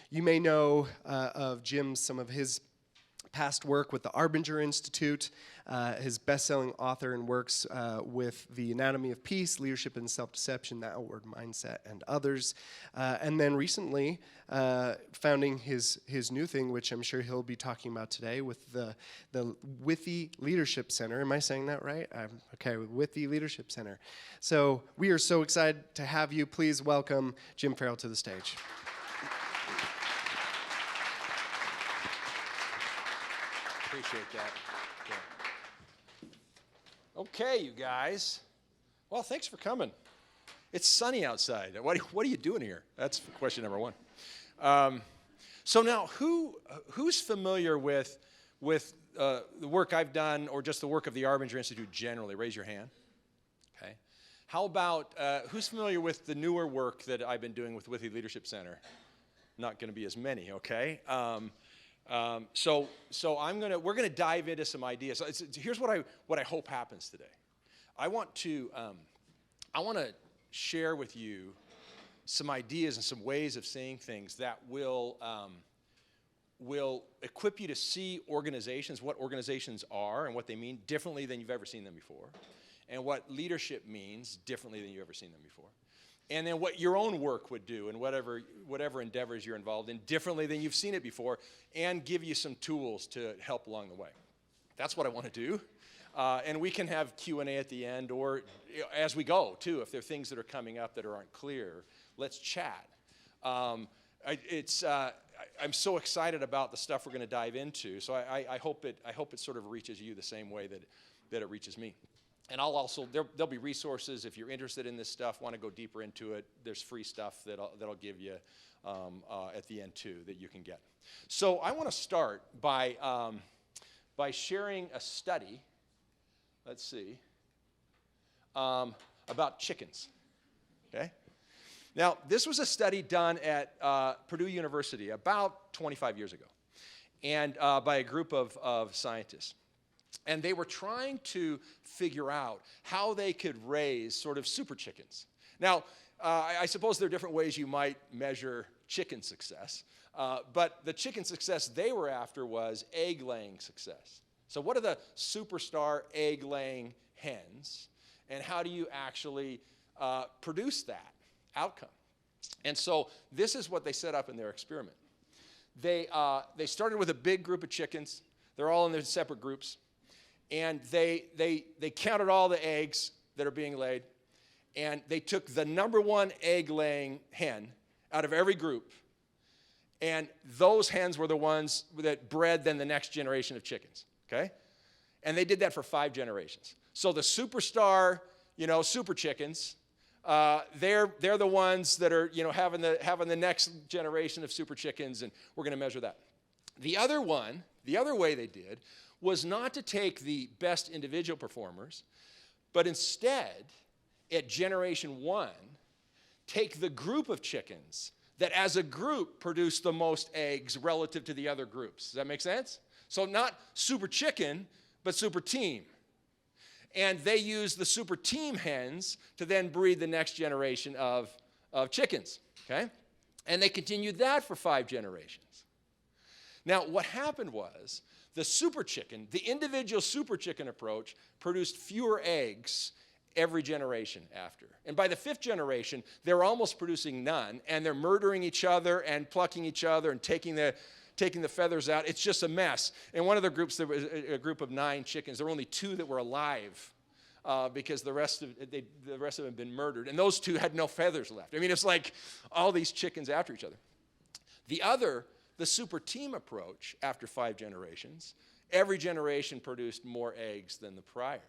You may know of Jim, some of his past work with the Arbinger Institute, his best-selling author and works with The Anatomy of Peace, Leadership and Self-Deception, The Outward Mindset, and others. And then recently founding his new thing, which I'm sure he'll be talking about today, with the Lehi Leadership Center. Am I saying that right? Okay, with Lehi Leadership Center. So we are so excited to have you. Please welcome Jim Farrell to the stage. Appreciate that. Yeah. Okay, you guys. Well, thanks for coming. It's sunny outside. What are you doing here? That's question number one. So now, who's familiar with the work I've done, or just the work of the Arbinger Institute generally? Raise your hand. Okay. How about who's familiar with the newer work that I've been doing with Lehi Leadership Center? Not going to be as many. Okay. So we're gonna dive into some ideas. So here's what I hope happens today. I want to share with you some ideas and some ways of seeing things that will equip you to see organizations, what organizations are and what they mean differently than you've ever seen them before, and what leadership means differently than you've ever seen them before. And then what your own work would do and whatever endeavors you're involved in differently than you've seen it before, and give you some tools to help along the way. That's what I want to do. And we can have Q&A at the end, or as we go, too. If there are things that are coming up that aren't clear, let's chat. I'm so excited about the stuff we're going to dive into, so I hope it sort of reaches you the same way that it reaches me. And I'll also, there'll be resources if you're interested in this stuff, want to go deeper into it. There's free stuff that I'll give you at the end too that you can get. So I want to start by sharing a study. Let's see, about chickens. Okay. Now this was a study done at Purdue University about 25 years ago, and by a group of scientists. And they were trying to figure out how they could raise sort of super chickens. Now, I suppose there are different ways you might measure chicken success, but the chicken success they were after was egg-laying success. So what are the superstar egg-laying hens, and how do you actually produce that outcome? And so this is what they set up in their experiment. They started with a big group of chickens. They're all in their separate groups. And they counted all the eggs that are being laid, and they took the number one egg-laying hen out of every group, and those hens were the ones that bred then the next generation of chickens, okay? And they did that for 5 generations. So the superstar, super chickens, they're the ones that are, having the next generation of super chickens, and we're going to measure that. The other way they did was not to take the best individual performers, but instead, at generation 1, take the group of chickens that as a group produce the most eggs relative to the other groups. Does that make sense? So not super chicken, but super team. And they use the super team hens to then breed the next generation of chickens, okay? And they continued that for 5 generations. Now, what happened was, the super chicken, the individual super chicken approach, produced fewer eggs every generation after. And by the 5th generation, they're almost producing none, and they're murdering each other and plucking each other and taking the feathers out. It's just a mess. In one of the groups, there was a group of 9 chickens. There were only 2 that were alive because the rest of them had been murdered. And those 2 had no feathers left. I mean, it's like all these chickens after each other. The super team approach, after 5 generations, every generation produced more eggs than the prior.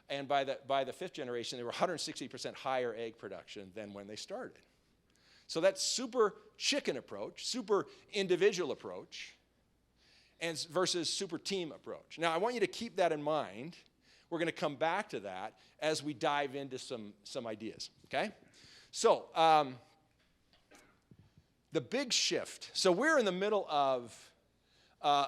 And by the 5th generation, they were 160% higher egg production than when they started. So that's super chicken approach, super individual approach, and versus super team approach. Now, I want you to keep that in mind. We're going to come back to that as we dive into some ideas, okay? So, the big shift. So we're in the middle of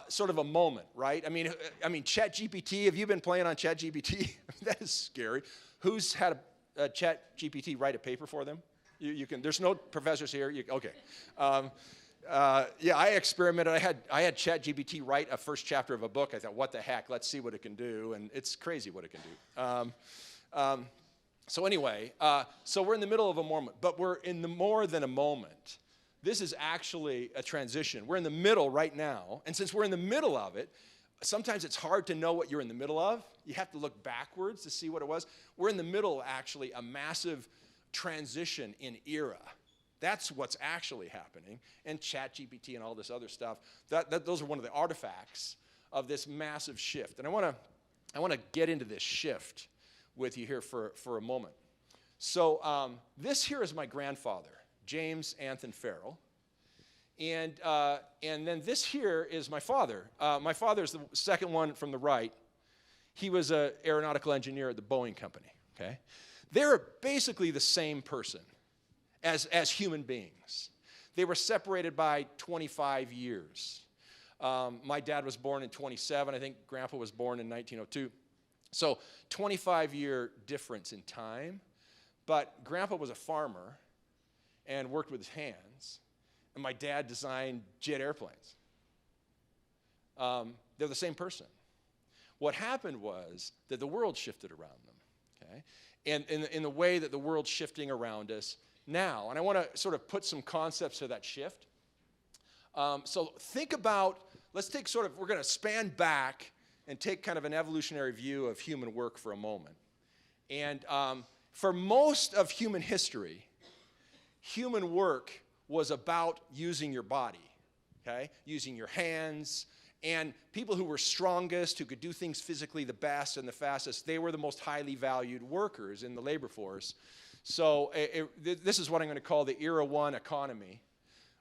sort of a moment, right? I mean, ChatGPT. Have you been playing on ChatGPT? That is scary. Who's had a ChatGPT write a paper for them? You can. There's no professors here. Okay. Yeah, I experimented. I had ChatGPT write a first chapter of a book. I thought, what the heck? Let's see what it can do. And it's crazy what it can do. So anyway, so we're in the middle of a moment, but we're in the more than a moment. This is actually a transition. We're in the middle right now. And since we're in the middle of it, sometimes it's hard to know what you're in the middle of. You have to look backwards to see what it was. We're in the middle, actually, a massive transition in era. That's what's actually happening. And ChatGPT and all this other stuff, those are one of the artifacts of this massive shift. And I want to get into this shift with you here for a moment. So this here is my grandfather, James Anthony Farrell. And then this here is my father. My father is the second one from the right. He was an aeronautical engineer at the Boeing Company. Okay, they're basically the same person as human beings. They were separated by 25 years. My dad was born in 27. I think Grandpa was born in 1902. So 25-year difference in time. But Grandpa was a farmer and worked with his hands. And my dad designed jet airplanes. They're the same person. What happened was that the world shifted around them, okay? And in the way that the world's shifting around us now. And I want to sort of put some concepts to that shift. So think about, we're going to span back and take kind of an evolutionary view of human work for a moment. And for most of human history, human work was about using your body, okay? Using your hands. And people who were strongest, who could do things physically the best and the fastest, they were the most highly valued workers in the labor force. So this is what I'm going to call the Era 1 economy,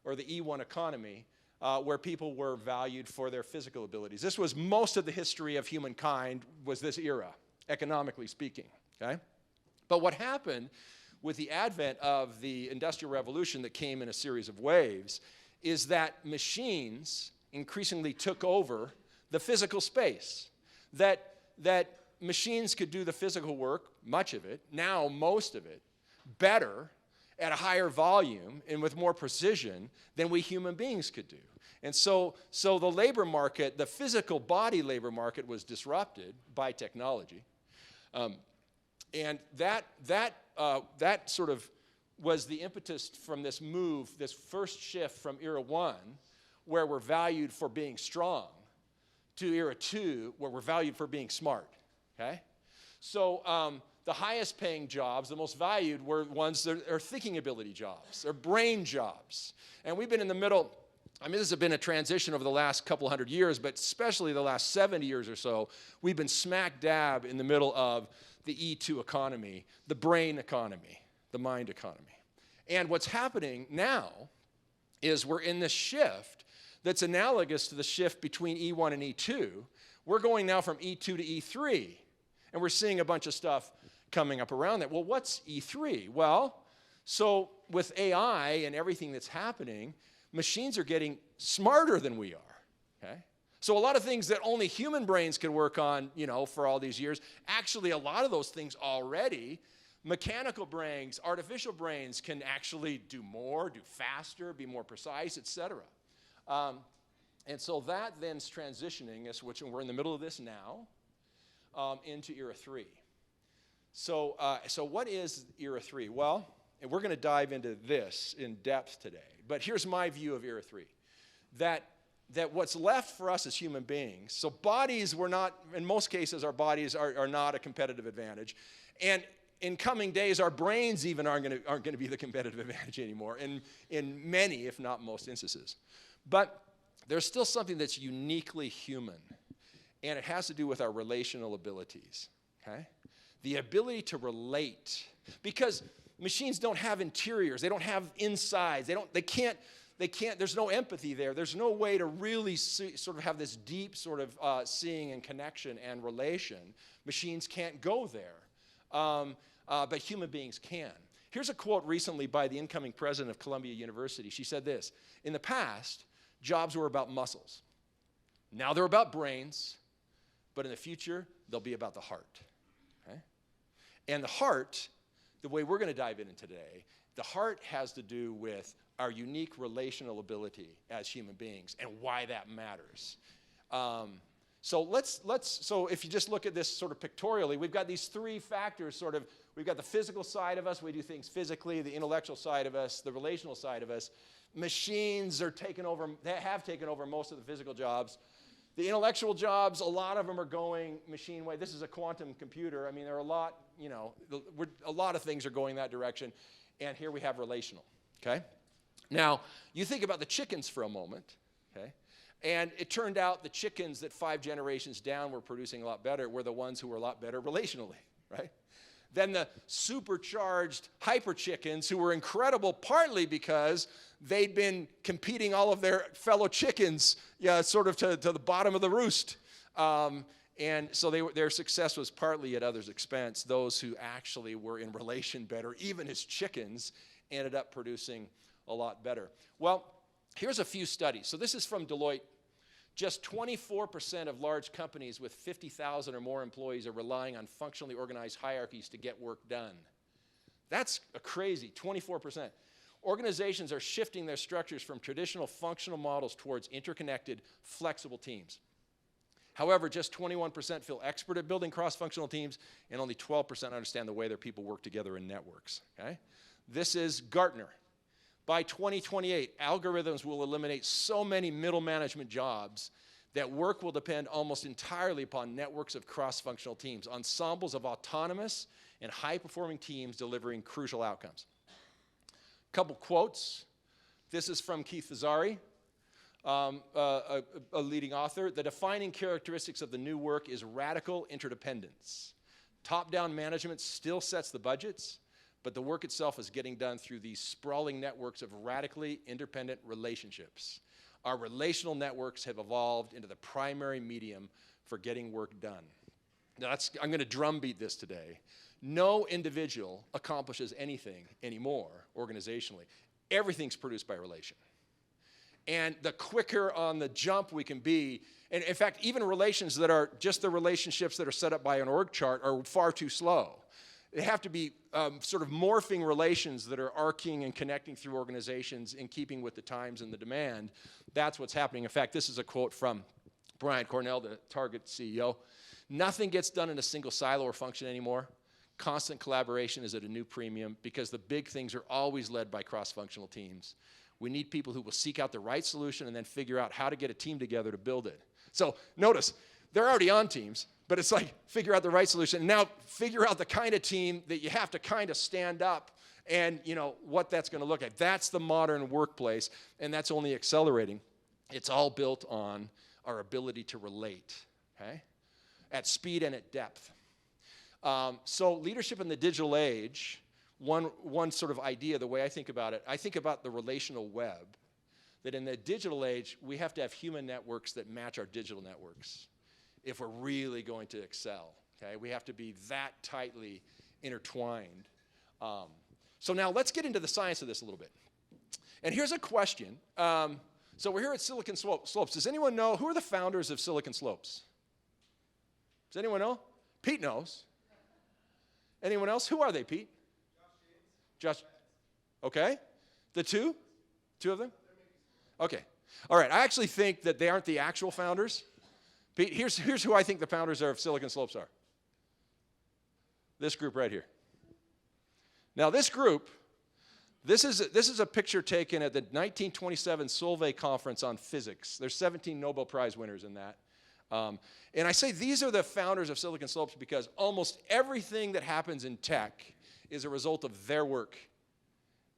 or the E1 economy, where people were valued for their physical abilities. This was most of the history of humankind, was this era, economically speaking, okay? But what happened with the advent of the Industrial Revolution that came in a series of waves is that machines increasingly took over the physical space. That machines could do the physical work, much of it, now most of it, better at a higher volume and with more precision than we human beings could do. And so the labor market, the physical body labor market, was disrupted by technology. And that sort of was the impetus from this move, this first shift from Era 1, where we're valued for being strong, to Era 2, where we're valued for being smart, okay? So the highest paying jobs, the most valued, were ones that are thinking ability jobs, or brain jobs. And we've been in the middle. I mean, this has been a transition over the last couple hundred years, but especially the last 70 years or so, we've been smack dab in the middle of the E2 economy, the brain economy, the mind economy. And what's happening now is we're in this shift that's analogous to the shift between E1 and E2. We're going now from E2 to E3, and we're seeing a bunch of stuff coming up around that. Well, what's E3? Well, so with AI and everything that's happening, machines are getting smarter than we are, okay? So a lot of things that only human brains can work on, for all these years, actually a lot of those things already, mechanical brains, artificial brains can actually do more, do faster, be more precise, etc. And so that then's transitioning us, which we're in the middle of this now, into Era 3. So what is Era 3? Well, and we're going to dive into this in depth today. But here's my view of Era 3. That what's left for us as human beings, so bodies were not, in most cases, our bodies are not a competitive advantage. And in coming days, our brains even aren't going to be the competitive advantage anymore in many, if not most instances. But there's still something that's uniquely human, and it has to do with our relational abilities, okay? The ability to relate, because machines don't have interiors, they don't have insides, they can't, there's no empathy there. There's no way to really sort of have this deep sort of seeing and connection and relation. Machines can't go there, but human beings can. Here's a quote recently by the incoming president of Columbia University. She said this: in the past, jobs were about muscles. Now they're about brains, but in the future, they'll be about the heart, okay? And the heart, the way we're going to dive in today, The heart has to do with our unique relational ability as human beings and why that matters. So if you just look at this sort of pictorially, we've got these three factors sort of. We've got the physical side of us, we do things physically, the intellectual side of us, the relational side of us. Machines are taking over, they have taken over most of the physical jobs. The intellectual jobs, a lot of them are going machine way. This is a quantum computer. I mean, there are a lot, a lot of things are going that direction. And here we have relational, okay? Now, you think about the chickens for a moment, okay? And it turned out the chickens that 5 generations down were producing a lot better were the ones who were a lot better relationally, right? Then the supercharged hyper chickens who were incredible partly because they'd been competing all of their fellow chickens sort of to the bottom of the roost. And so their success was partly at others' expense. Those who actually were in relation better, even as chickens, ended up producing a lot better. Well, here's a few studies. So this is from Deloitte. Just 24% of large companies with 50,000 or more employees are relying on functionally organized hierarchies to get work done. That's a crazy, 24%. Organizations are shifting their structures from traditional functional models towards interconnected, flexible teams. However, just 21% feel expert at building cross-functional teams, and only 12% understand the way their people work together in networks. Okay? This is Gartner. By 2028, algorithms will eliminate so many middle management jobs that work will depend almost entirely upon networks of cross-functional teams, ensembles of autonomous and high-performing teams delivering crucial outcomes. Couple quotes. This is from Keith Vazari, a leading author. The defining characteristics of the new work is radical interdependence. Top-down management still sets the budgets, but the work itself is getting done through these sprawling networks of radically independent relationships. Our relational networks have evolved into the primary medium for getting work done. Now I'm going to drumbeat this today. No individual accomplishes anything anymore organizationally. Everything's produced by relation. And the quicker on the jump we can be, and in fact, even relations that are just the relationships that are set up by an org chart are far too slow. They have to be sort of morphing relations that are arcing and connecting through organizations in keeping with the times and the demand. That's what's happening. In fact, this is a quote from Brian Cornell, the Target CEO. Nothing gets done in a single silo or function anymore. Constant collaboration is at a new premium because the big things are always led by cross-functional teams. We need people who will seek out the right solution and then figure out how to get a team together to build it. So notice, they're already on teams, but it's like figure out the right solution. And now figure out the kind of team that you have to kind of stand up and what that's going to look like. That's the modern workplace, and that's only accelerating. It's all built on our ability to relate, okay? At speed and at depth. So leadership in the digital age, one sort of idea, the way I think about it, I think about the relational web, that in the digital age, we have to have human networks that match our digital networks if we're really going to excel, okay? We have to be that tightly intertwined. So now let's get into the science of this a little bit. And here's a question. So we're here at Silicon Slopes. Does anyone know, who are the founders of Silicon Slopes? Does anyone know? Pete knows. Anyone else? Who are they, Pete? Josh. Okay. The two? Two of them? Okay. All right. I actually think that they aren't the actual founders. Pete, here's who I think the founders of Silicon Slopes are. This group right here. Now this group, this is a picture taken at the 1927 Solvay Conference on Physics. There's 17 Nobel Prize winners in that. And I say these are the founders of Silicon Slopes because almost everything that happens in tech is a result of their work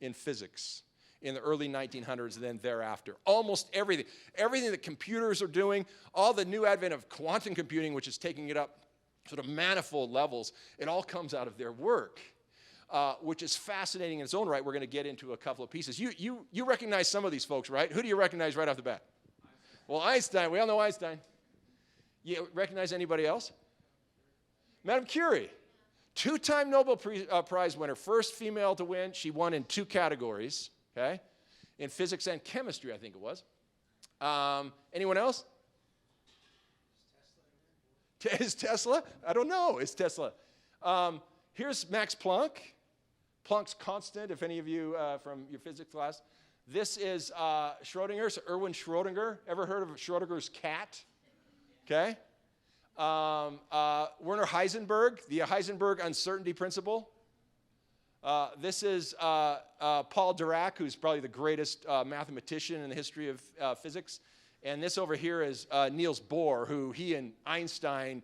in physics in the early 1900s and then thereafter. Almost everything. Everything that computers are doing, all the new advent of quantum computing, which is taking it up sort of manifold levels, it all comes out of their work, which is fascinating in its own right. We're going to get into a couple of pieces. You recognize some of these folks, right? Who do you recognize right off the bat? Well, Einstein. We all know Einstein. You recognize anybody else? Madame Curie, 2-time Nobel Prize winner, first female to win. She won in 2 categories, okay? In physics and chemistry, I think it was. Anyone else? Is Tesla? I don't know. Is Tesla? Here's Max Planck. Planck's constant, if any of you from your physics class. This is Schrodinger's, Erwin Schrödinger. Ever heard of Schrödinger's cat? Okay. Werner Heisenberg, the Heisenberg uncertainty principle. This is Paul Dirac, who's probably the greatest mathematician in the history of physics. And this over here is Niels Bohr, who he and Einstein,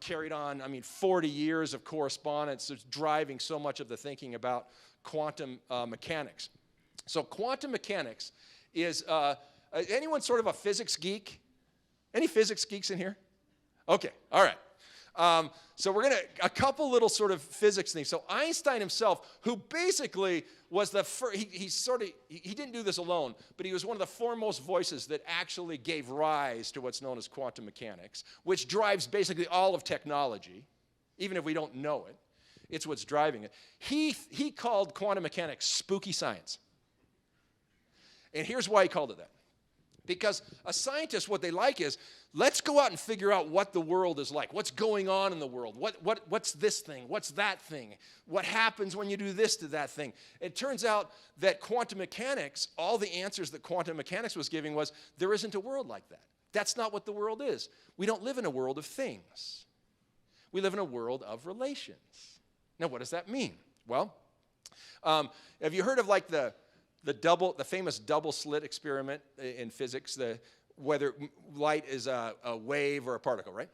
carried on, 40 years of correspondence, that's driving so much of the thinking about quantum mechanics. So quantum mechanics is, anyone sort of a physics geek? Any physics geeks in here? Okay, all right. So we're a couple little sort of physics things. So Einstein himself, who basically was the first, he didn't do this alone, but he was one of the foremost voices that actually gave rise to what's known as quantum mechanics, which drives basically all of technology, even if we don't know it. It's what's driving it. He called quantum mechanics spooky science. And here's why he called it that. Because a scientist, what they like is, let's go out and figure out what the world is like. What's going on in the world? What's this thing? What's that thing? What happens when you do this to that thing? It turns out that quantum mechanics, all the answers that quantum mechanics was giving was, there isn't a world like that. That's not what the world is. We don't live in a world of things. We live in a world of relations. Now, what does that mean? Well, have you heard of like the famous double slit experiment in physics, whether light is a wave or a particle, right?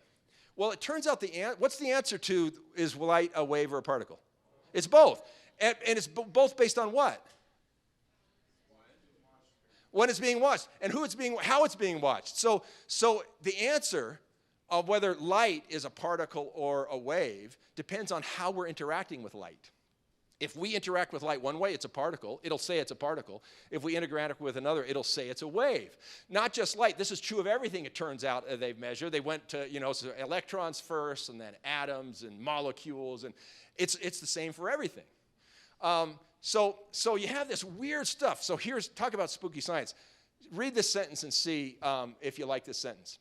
Well, it turns out what's the answer to, is light a wave or a particle? It's both. And it's both based on what? When it's being watched and how it's being watched. So the answer of whether light is a particle or a wave depends on how we're interacting with light. If we interact with light one way, it's a particle. It'll say it's a particle. If we interact with another, it'll say it's a wave. Not just light. This is true of everything, it turns out, they've measured. They went to, so electrons first, and then atoms and molecules, and it's the same for everything. So you have this weird stuff. So talk about spooky science. Read this sentence and see if you like this sentence.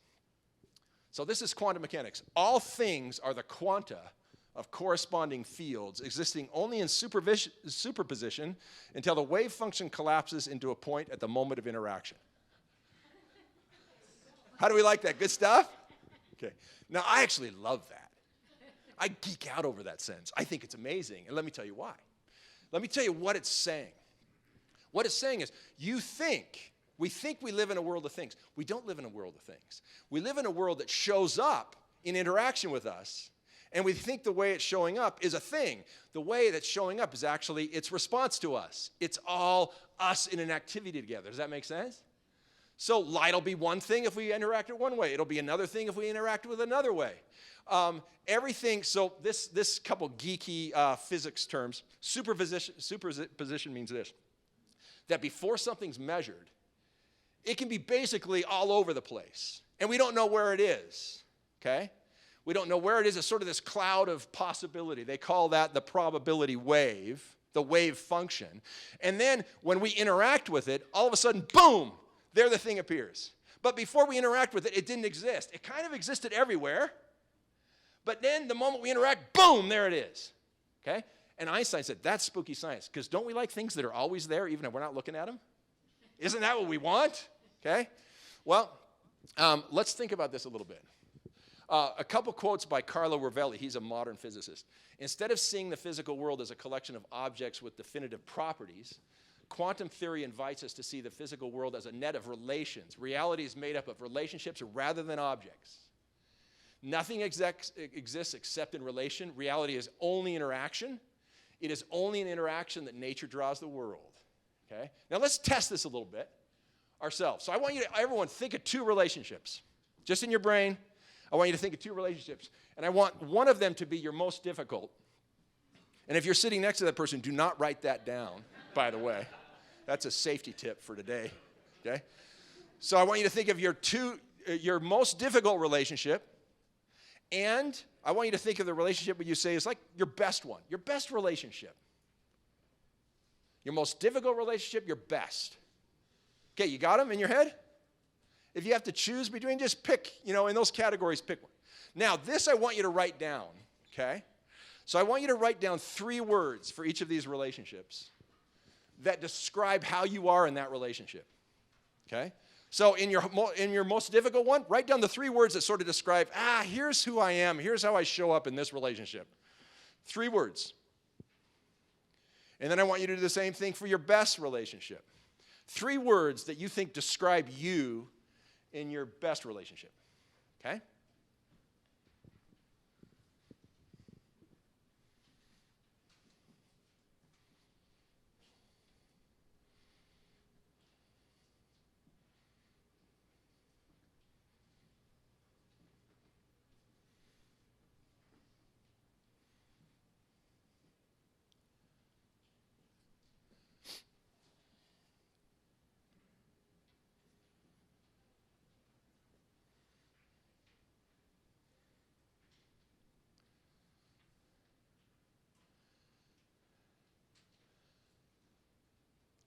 So this is quantum mechanics. All things are the quanta of corresponding fields existing only in superposition until the wave function collapses into a point at the moment of interaction. How do we like that? Good stuff? Okay. Now, I actually love that. I geek out over that sentence. I think it's amazing, and let me tell you why. Let me tell you what it's saying. What it's saying is, we think we live in a world of things. We don't live in a world of things. We live in a world that shows up in interaction with us, and we think the way it's showing up is a thing. The way that's showing up is actually its response to us. It's all us in an activity together. Does that make sense? So light will be one thing if we interact it one way. It'll be another thing if we interact with another way. Everything, so this couple geeky physics terms, superposition means this, that before something's measured, it can be basically all over the place. And we don't know where it is, okay? We don't know where it is. It's sort of this cloud of possibility. They call that the probability wave, the wave function. And then when we interact with it, all of a sudden, boom, there the thing appears. But before we interact with it, it didn't exist. It kind of existed everywhere. But then the moment we interact, boom, there it is. Okay? And Einstein said, that's spooky science. Because don't we like things that are always there even if we're not looking at them? Isn't that what we want? Okay? Well, let's think about this a little bit. A couple quotes by Carlo Rovelli. He's a modern physicist. Instead of seeing the physical world as a collection of objects with definitive properties, quantum theory invites us to see the physical world as a net of relations. Reality is made up of relationships rather than objects. Nothing exists except in relation. Reality is only interaction. It is only in interaction that nature draws the world. Okay? Now let's test this a little bit ourselves. So I want you to, everyone, think of two relationships. Just in your brain, I want you to think of two relationships. And I want one of them to be your most difficult. And if you're sitting next to that person, do not write that down, by the way. That's a safety tip for today. Okay? So I want you to think of your most difficult relationship. And I want you to think of the relationship that you say is like your best one, your best relationship. Your most difficult relationship, your best. Okay, you got them in your head? If you have to choose between, just pick, in those categories, pick one. Now, this I want you to write down, okay? So I want you to write down 3 words for each of these relationships that describe how you are in that relationship. Okay? So in your most difficult one, write down the 3 words that sort of describe, here's who I am, here's how I show up in this relationship. 3 words. And then I want you to do the same thing for your best relationship. 3 words that you think describe you in your best relationship. Okay?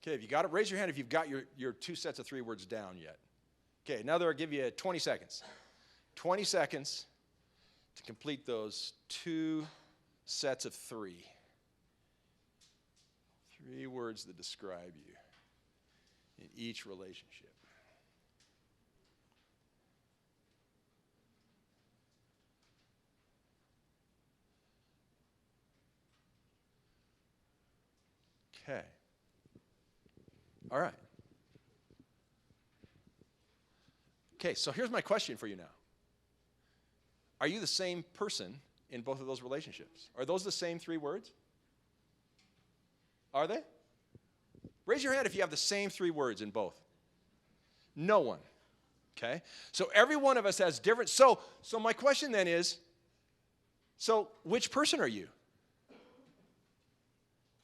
Okay, if you got it, raise your hand if you've got your 2 sets of 3 words down yet. Okay, now I'll give you 20 seconds. 20 seconds to complete those 2 sets of 3. 3 words that describe you in each relationship. Okay. All right. Okay, so here's my question for you now. Are you the same person in both of those relationships? Are those the same 3 words? Are they? Raise your hand if you have the same 3 words in both. No one. Okay? So every one of us has different. So my question then is, so which person are you?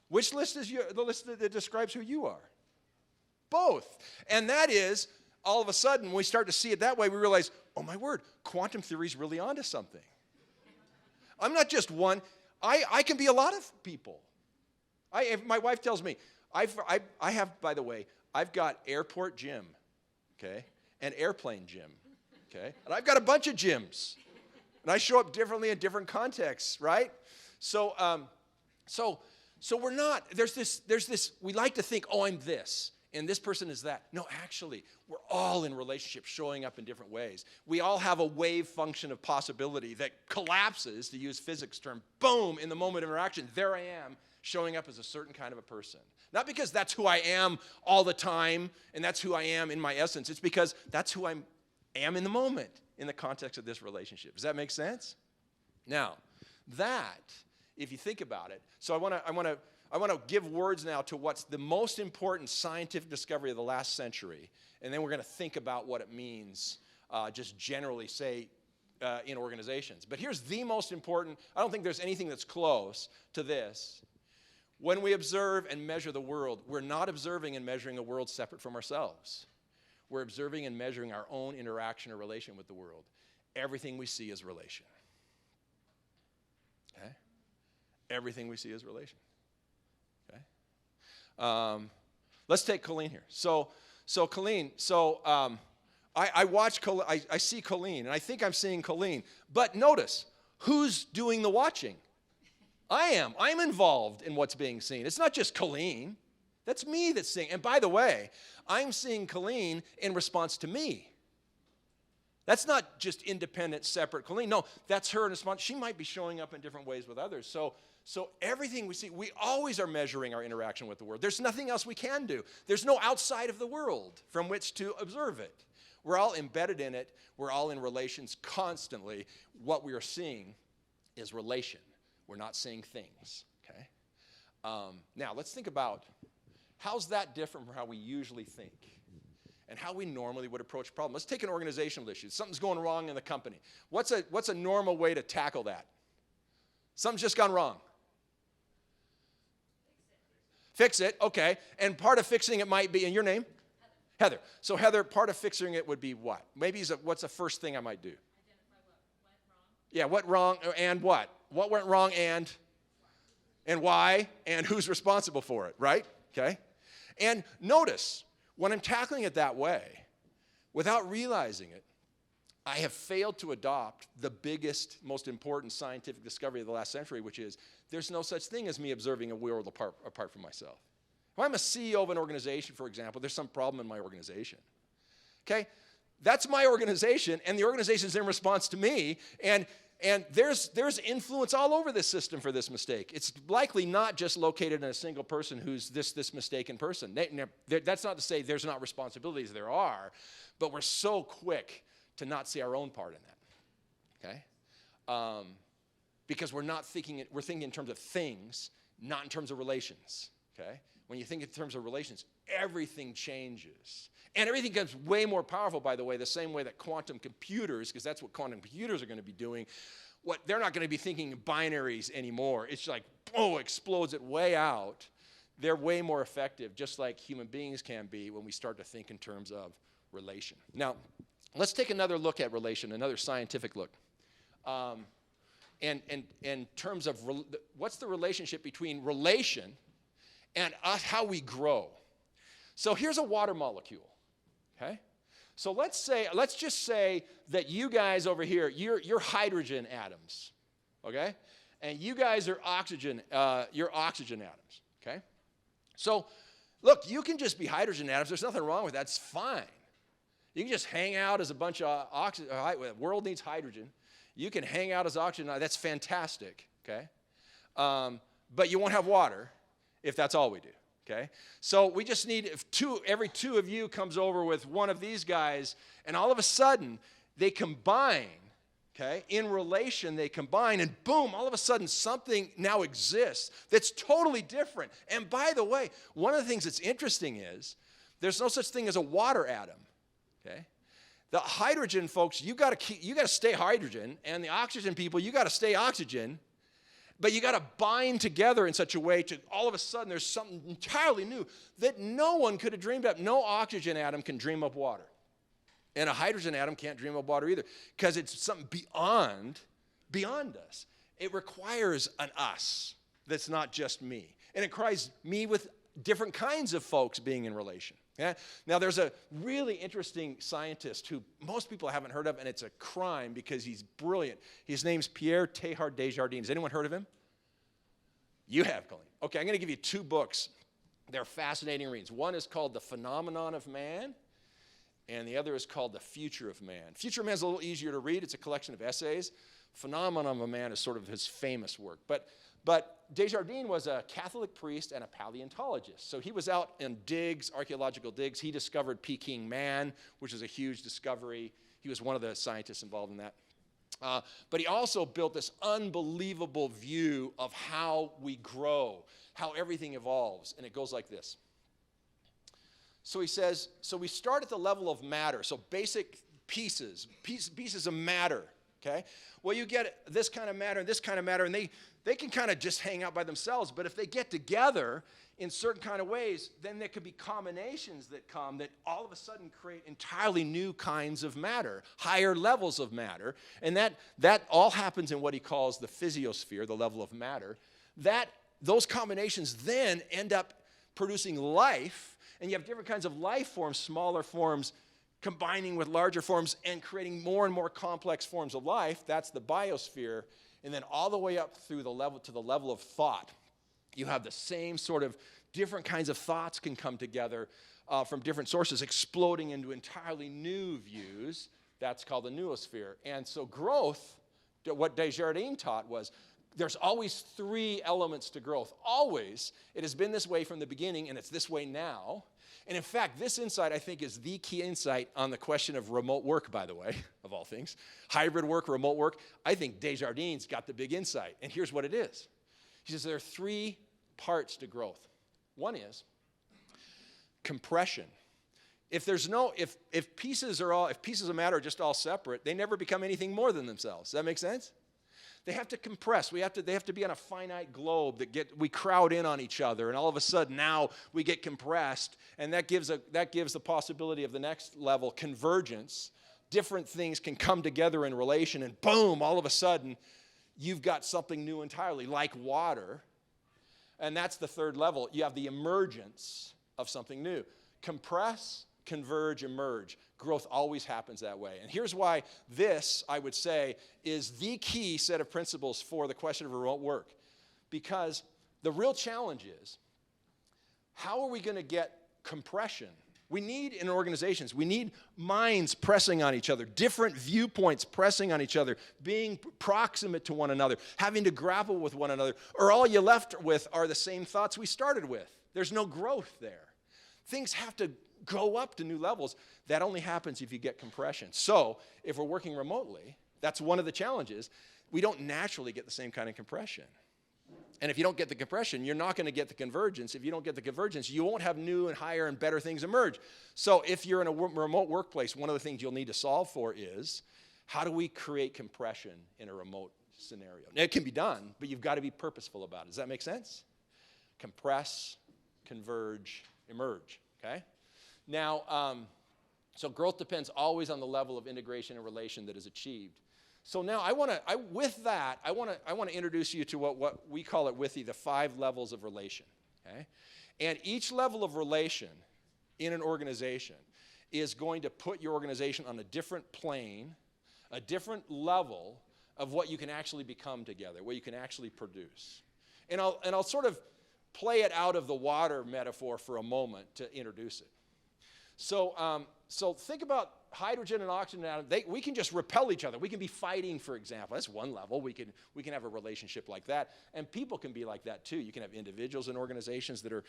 Which list is the list that describes who you are? Both. And that is, all of a sudden, when we start to see it that way, we realize, oh my word, quantum theory is really onto something. I'm not just one. I can be a lot of people. My wife tells me, I have, by the way, I've got airport Jim, okay, and airplane Jim, okay, and I've got a bunch of Jims, and I show up differently in different contexts, right? So we're not. There's this. We like to think, oh, I'm this. And this person is that. No, actually, we're all in relationships showing up in different ways. We all have a wave function of possibility that collapses, to use physics term, boom, in the moment of interaction. There I am, showing up as a certain kind of a person. Not because that's who I am all the time, and that's who I am in my essence. It's because that's who I am in the moment, in the context of this relationship. Does that make sense? Now, that, if you think about it, so I want to give words now to what's the most important scientific discovery of the last century, and then we're going to think about what it means just generally, say, in organizations. But here's the most important. I don't think there's anything that's close to this. When we observe and measure the world, we're not observing and measuring a world separate from ourselves. We're observing and measuring our own interaction or relation with the world. Everything we see is relation. Okay? Everything we see is relation. Let's take Colleen here. So Colleen, I watch Colleen, I see Colleen, and I think I'm seeing Colleen. But notice, who's doing the watching? I am. I'm involved in what's being seen. It's not just Colleen. That's me that's seeing. And by the way, I'm seeing Colleen in response to me. That's not just independent, separate Colleen. No, that's her in response. She might be showing up in different ways with others. So everything we see, we always are measuring our interaction with the world. There's nothing else we can do. There's no outside of the world from which to observe it. We're all embedded in it. We're all in relations constantly. What we are seeing is relation. We're not seeing things, okay? Now, let's think about how's that different from how we usually think and how we normally would approach a problem. Let's take an organizational issue. Something's going wrong in the company. What's a normal way to tackle that? Something's just gone wrong. Fix it, okay. And part of fixing it might be, and your name? Heather. So Heather, part of fixing it would be what? Maybe what's the first thing I might do? Identify what went wrong. Yeah, what wrong and what? What went wrong and why and who's responsible for it, right? Okay. And notice, when I'm tackling it that way, without realizing it, I have failed to adopt the biggest, most important scientific discovery of the last century, which is there's no such thing as me observing a world apart from myself. If I'm a CEO of an organization, for example, there's some problem in my organization. Okay? That's my organization, and the organization's in response to me, and there's influence all over this system for this mistake. It's likely not just located in a single person who's this mistaken person. That's not to say there's not responsibilities. There are, but we're so quick to not see our own part in that, okay? Because we're thinking in terms of things, not in terms of relations, okay? When you think in terms of relations, everything changes. And everything becomes way more powerful, by the way, the same way that quantum computers, because that's what quantum computers are going to be doing, they're not going to be thinking in binaries anymore. It's like, oh, explodes it way out. They're way more effective, just like human beings can be when we start to think in terms of relation. Now, let's take another look at relation, another scientific look. And in terms of what's the relationship between relation and how we grow. So here's a water molecule, okay? So let's just say that you guys over here, you're hydrogen atoms, okay? And you guys are you're oxygen atoms, okay? So look, you can just be hydrogen atoms. There's nothing wrong with that. It's fine. You can just hang out as a bunch of oxygen. The world needs hydrogen. You can hang out as oxygen. That's fantastic, okay? But you won't have water if that's all we do, okay? So we just need, every two of you comes over with one of these guys, and all of a sudden, they combine, okay? In relation, they combine, and boom, all of a sudden, something now exists that's totally different. And by the way, one of the things that's interesting is there's no such thing as a water atom, okay? The hydrogen folks, you got to stay hydrogen, and the oxygen people, you got to stay oxygen. But you got to bind together in such a way to all of a sudden there's something entirely new that no one could have dreamed up. No oxygen atom can dream up water. And a hydrogen atom can't dream up water either because it's something beyond us. It requires an us that's not just me. And it requires me with different kinds of folks being in relation. Yeah? Now, there's a really interesting scientist who most people haven't heard of, and it's a crime because he's brilliant. His name's Pierre Teilhard de Chardin. Has anyone heard of him? You have, Colleen. Okay, I'm going to give you two books. They're fascinating reads. One is called The Phenomenon of Man, and the other is called The Future of Man. Future of Man is a little easier to read. It's a collection of essays. Phenomenon of Man is sort of his famous work. But Desjardins was a Catholic priest and a paleontologist. So he was out in digs, archaeological digs. He discovered Peking man, which is a huge discovery. He was one of the scientists involved in that. But he also built this unbelievable view of how we grow, how everything evolves. And it goes like this. So he says, so we start at the level of matter. So basic pieces of matter, okay? Well, you get this kind of matter and this kind of matter, and they can kind of just hang out by themselves. But if they get together in certain kind of ways, then there could be combinations that come that all of a sudden create entirely new kinds of matter, higher levels of matter. And that all happens in what he calls the physiosphere, the level of matter. Those combinations then end up producing life, and you have different kinds of life forms, smaller forms, combining with larger forms and creating more and more complex forms of life. That's the biosphere. And then all the way up through the level of thought. You have the same sort of different kinds of thoughts can come together from different sources, exploding into entirely new views. That's called the noosphere. And so growth, what Desjardins taught was, there's always three elements to growth. Always. It has been this way from the beginning, and it's this way now. And in fact, this insight, I think, is the key insight on the question of remote work, by the way, of all things. Hybrid work, remote work. I think Desjardins got the big insight. And here's what it is. He says there are three parts to growth. One is compression. If pieces of matter are just all separate, they never become anything more than themselves. Does that make sense? They have to compress. They have to be on a finite globe we crowd in on each other, and all of a sudden now we get compressed, and that gives the possibility of the next level, convergence. Different things can come together in relation, and boom, all of a sudden you've got something new entirely, like water. And that's the third level. You have the emergence of something new. Compress, converge, emerge. Growth always happens that way. And here's why this, I would say, is the key set of principles for the question of remote work. Because the real challenge is, how are we going to get compression? We need, in organizations, we need minds pressing on each other, different viewpoints pressing on each other, being proximate to one another, having to grapple with one another, or all you're left with are the same thoughts we started with. There's no growth there. Things have to go up to new levels. That only happens if you get compression. So if we're working remotely, that's one of the challenges. We don't naturally get the same kind of compression. And if you don't get the compression, you're not going to get the convergence. If you don't get the convergence, you won't have new and higher and better things emerge. So if you're in a remote workplace, one of the things you'll need to solve for is, how do we create compression in a remote scenario? Now, it can be done, but you've got to be purposeful about it. Does that make sense? Compress, converge, emerge, okay? Now, so growth depends always on the level of integration and relation that is achieved. So now with that, I want to introduce you to what we call at Withy the 5 levels of relation, okay? And each level of relation in an organization is going to put your organization on a different plane, a different level of what you can actually become together, what you can actually produce. And I'll sort of play it out of the water metaphor for a moment to introduce it. So think about hydrogen and oxygen atoms. We can just repel each other. We can be fighting, for example. That's one level. We can have a relationship like that. And people can be like that too. You can have individuals and organizations that are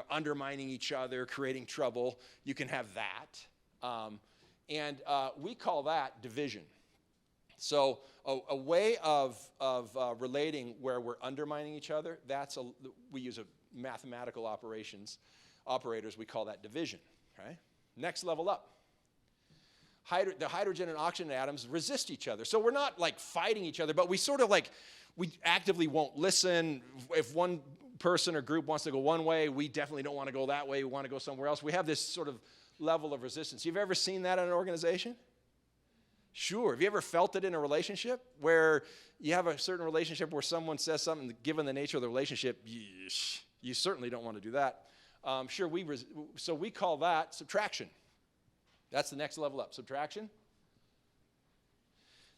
undermining each other, creating trouble. You can have that. And we call that division. So a way of relating where we're undermining each other, we use mathematical operators, we call that division. Right? Next level up. The hydrogen and oxygen atoms resist each other. So we're not like fighting each other, but we sort of like, we actively won't listen. If one person or group wants to go one way, we definitely don't want to go that way. We want to go somewhere else. We have this sort of level of resistance. You've ever seen that in an organization? Sure. Have you ever felt it in a relationship where you have a certain relationship where someone says something, given the nature of the relationship, you certainly don't want to do that. Sure, so we call that subtraction. That's the next level up, subtraction.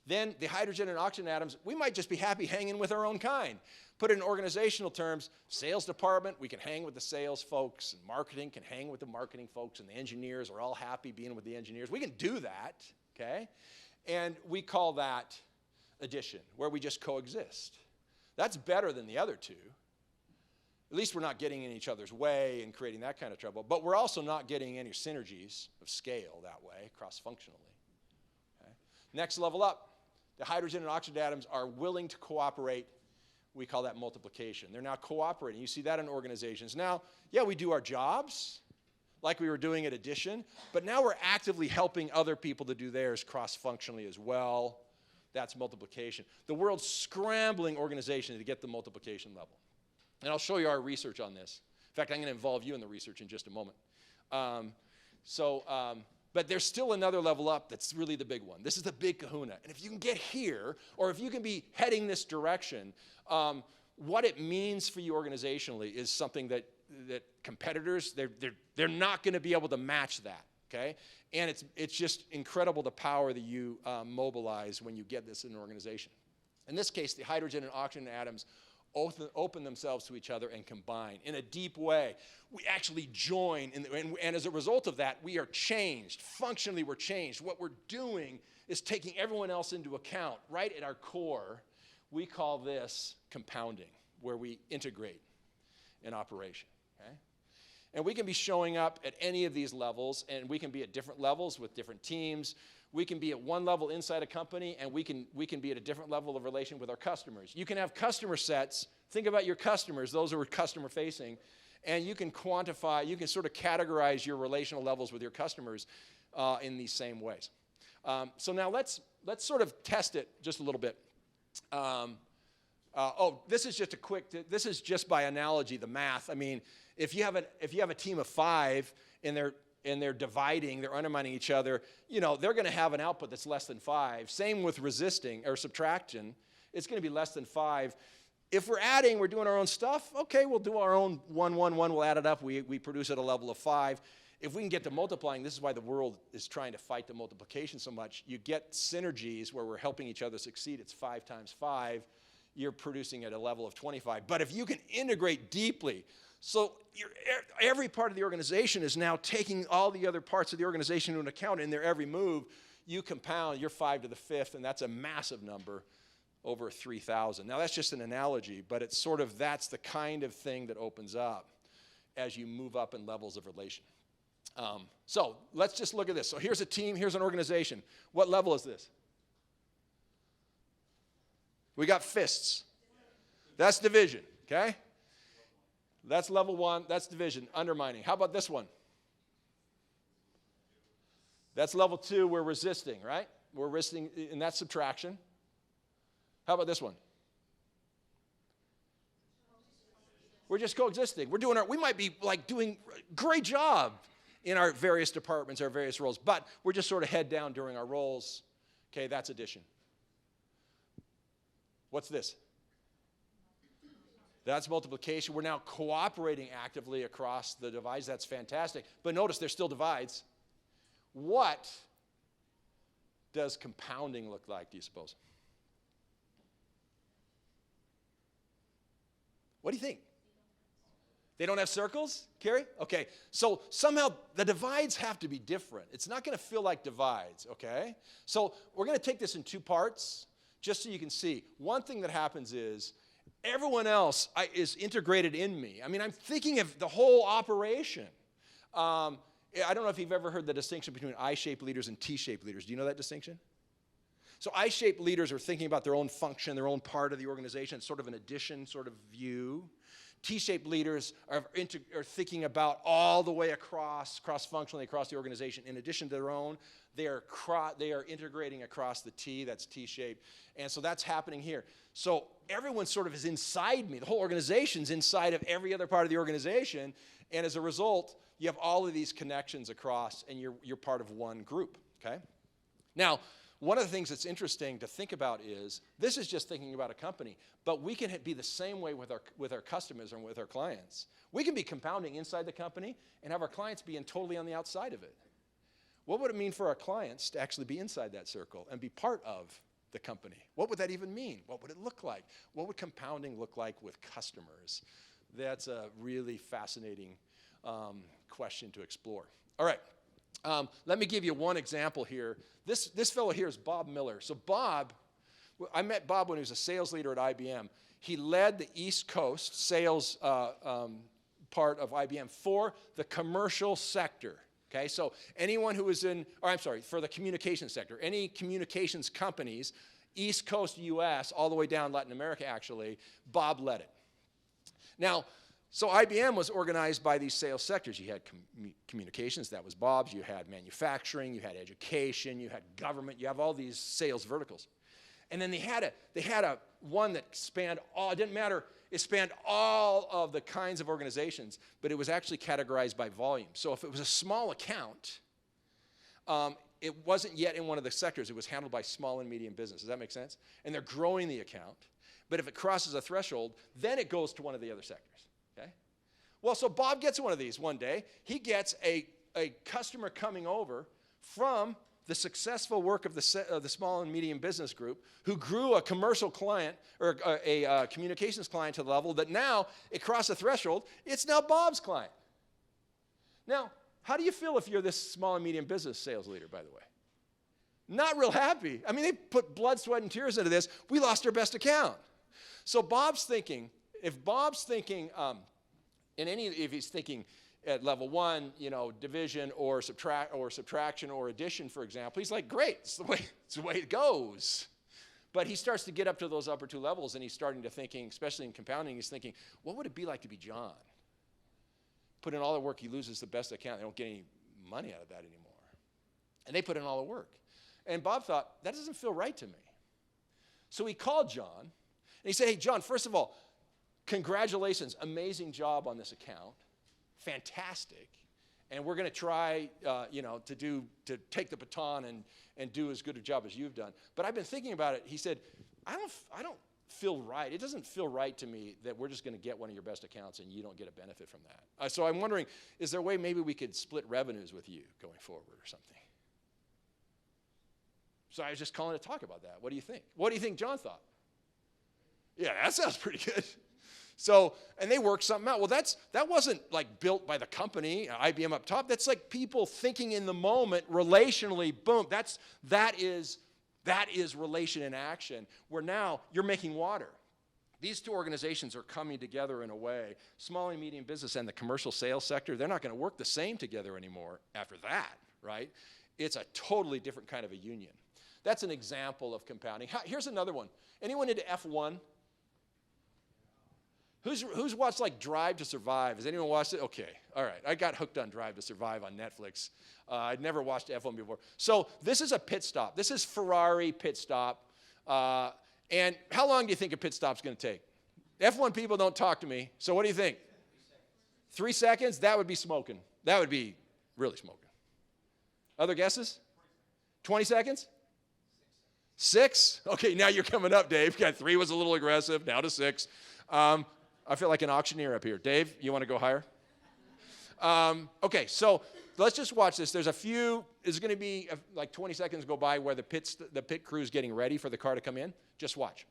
Then the hydrogen and oxygen atoms, we might just be happy hanging with our own kind. Put it in organizational terms, sales department, we can hang with the sales folks, and marketing can hang with the marketing folks, and the engineers are all happy being with the engineers. We can do that, okay? And we call that addition, where we just coexist. That's better than the other two. At least we're not getting in each other's way and creating that kind of trouble. But we're also not getting any synergies of scale that way, cross-functionally. Okay? Next level up, the hydrogen and oxygen atoms are willing to cooperate. We call that multiplication. They're now cooperating. You see that in organizations. Now, yeah, we do our jobs like we were doing at addition, but now we're actively helping other people to do theirs cross-functionally as well. That's multiplication. The world's scrambling organization to get the multiplication level. And I'll show you our research on this. In fact, I'm going to involve you in the research in just a moment. But there's still another level up that's really the big one. This is the big kahuna. And if you can get here, or if you can be heading this direction, what it means for you organizationally is something that competitors, they're not going to be able to match that, okay? And it's just incredible the power that you mobilize when you get this in an organization. In this case, the hydrogen and oxygen atoms open themselves to each other and combine in a deep way. We actually join, and as a result of that, we are changed. Functionally, we're changed. What we're doing is taking everyone else into account. Right at our core, we call this compounding, where we integrate an operation. Okay? And we can be showing up at any of these levels, and we can be at different levels with different teams. We can be at one level inside a company, and we can be at a different level of relation with our customers. You can have customer sets. Think about your customers, those who are customer-facing, and you can quantify, you can sort of categorize your relational levels with your customers in these same ways. So now let's sort of test it just a little bit. This is just this is just by analogy, the math. I mean, if you have a team of 5 and they're dividing, they're undermining each other, you know, they're going to have an output that's less than 5. Same with resisting or subtraction. It's going to be less than 5. If we're adding, we're doing our own stuff, okay, we'll do our own 1, 1, 1, we'll add it up, we produce at a level of 5. if we can get to multiplying, this is why the world is trying to fight the multiplication so much. You get synergies where we're helping each other succeed. It's 5 times 5. You're producing at a level of 25. But if you can integrate deeply, so every part of the organization is now taking all the other parts of the organization into account in their every move, you compound, you're 5 to the 5th, and that's a massive number, over 3,000. Now, that's just an analogy, but it's sort of, that's the kind of thing that opens up as you move up in levels of relation. So let's just look at this. So here's a team, here's an organization. What level is this? We got fists. That's division, okay? That's level 1, that's division, undermining. How about this one? That's level 2, we're resisting, right? We're resisting, and that's subtraction. How about this one? We're just coexisting. We might be like doing a great job in our various departments, our various roles, but we're just sort of head down during our roles. Okay, that's addition. What's this? That's multiplication. We're now cooperating actively across the divides. That's fantastic. But notice there's still divides. What does compounding look like, do you suppose? What do you think? They don't have circles, Carrie? Okay, so somehow the divides have to be different. It's not going to feel like divides, okay? So we're going to take this in 2 parts, just so you can see. One thing that happens is everyone else is integrated in me. I mean, I'm thinking of the whole operation. I don't know if you've ever heard the distinction between I-shaped leaders and T-shaped leaders. Do you know that distinction? So I-shaped leaders are thinking about their own function, their own part of the organization, sort of an addition sort of view. T-shaped leaders are thinking about all the way cross-functionally across the organization. In addition to their own, they are integrating across the T, that's T-shaped. And so that's happening here. So everyone sort of is inside me. The whole organization's inside of every other part of the organization. And as a result, you have all of these connections across, and you're part of one group, okay? Now, one of the things that's interesting to think about is, this is just thinking about a company, but we can be the same way with our customers and with our clients. We can be compounding inside the company and have our clients being totally on the outside of it. What would it mean for our clients to actually be inside that circle and be part of the company? What would that even mean? What would it look like? What would compounding look like with customers? That's a really fascinating question to explore. All right. Let me give you one example here. This fellow here is Bob Miller. So Bob, I met Bob when he was a sales leader at IBM. He led the East Coast sales part of IBM for the commercial sector. Okay, so anyone who was for the communications sector, any communications companies, East Coast US, all the way down Latin America actually, Bob led it. Now, so IBM was organized by these sales sectors. You had communications, that was Bob's. You had manufacturing, you had education, you had government. You have all these sales verticals. And then they had a one that spanned all, it didn't matter, it spanned all of the kinds of organizations, but it was actually categorized by volume. So if it was a small account, it wasn't yet in one of the sectors. It was handled by small and medium business. Does that make sense? And they're growing the account. But if it crosses a threshold, then it goes to one of the other sectors. Okay? Well, so Bob gets one of these one day. He gets a customer coming over from the successful work of the small and medium business group who grew a commercial client or a communications client to the level that now it crossed a threshold. It's now Bob's client. Now, how do you feel if you're this small and medium business sales leader, by the way? Not real happy. I mean, they put blood, sweat, and tears into this. We lost our best account. So Bob's thinking, if Bob's thinking, if he's thinking at level 1, division or subtraction or addition, for example, he's like, great, it's the way it goes. But he starts to get up to those upper 2 levels, and he's starting to thinking, especially in compounding, he's thinking, what would it be like to be John? Put in all the work, he loses the best account. They don't get any money out of that anymore. And they put in all the work. And Bob thought, that doesn't feel right to me. So he called John, and he said, hey, John, first of all, congratulations, amazing job on this account. Fantastic. And we're going to try, to take the baton and do as good a job as you've done. But I've been thinking about it. He said, I feel right. It doesn't feel right to me that we're just going to get one of your best accounts and you don't get a benefit from that. So I'm wondering, is there a way maybe we could split revenues with you going forward or something? So I was just calling to talk about that. What do you think? What do you think John thought? Yeah, that sounds pretty good. So, and they worked something out. Well, that wasn't like built by the company, IBM up top. That's like people thinking in the moment, relationally, boom. That is relation in action, where now you're making water. These two organizations are coming together in a way. Small and medium business and the commercial sales sector, they're not going to work the same together anymore after that, right? It's a totally different kind of a union. That's an example of compounding. Here's another one. Anyone into F1? Who's watched like Drive to Survive? Has anyone watched it? Okay, all right. I got hooked on Drive to Survive on Netflix. I'd never watched F1 before. So this is a pit stop. This is Ferrari pit stop. And how long do you think a pit stop's going to take? F1 people don't talk to me. So what do you think? 3 seconds? That would be smoking. That would be really smoking. Other guesses? 20 seconds? 6? Okay, now you're coming up, Dave. Yeah, 3 was a little aggressive. Now to 6. I feel like an auctioneer up here. Dave, you want to go higher? Okay, so let's just watch this. There's going to be like 20 seconds go by where the pit crew is getting ready for the car to come in. Just watch.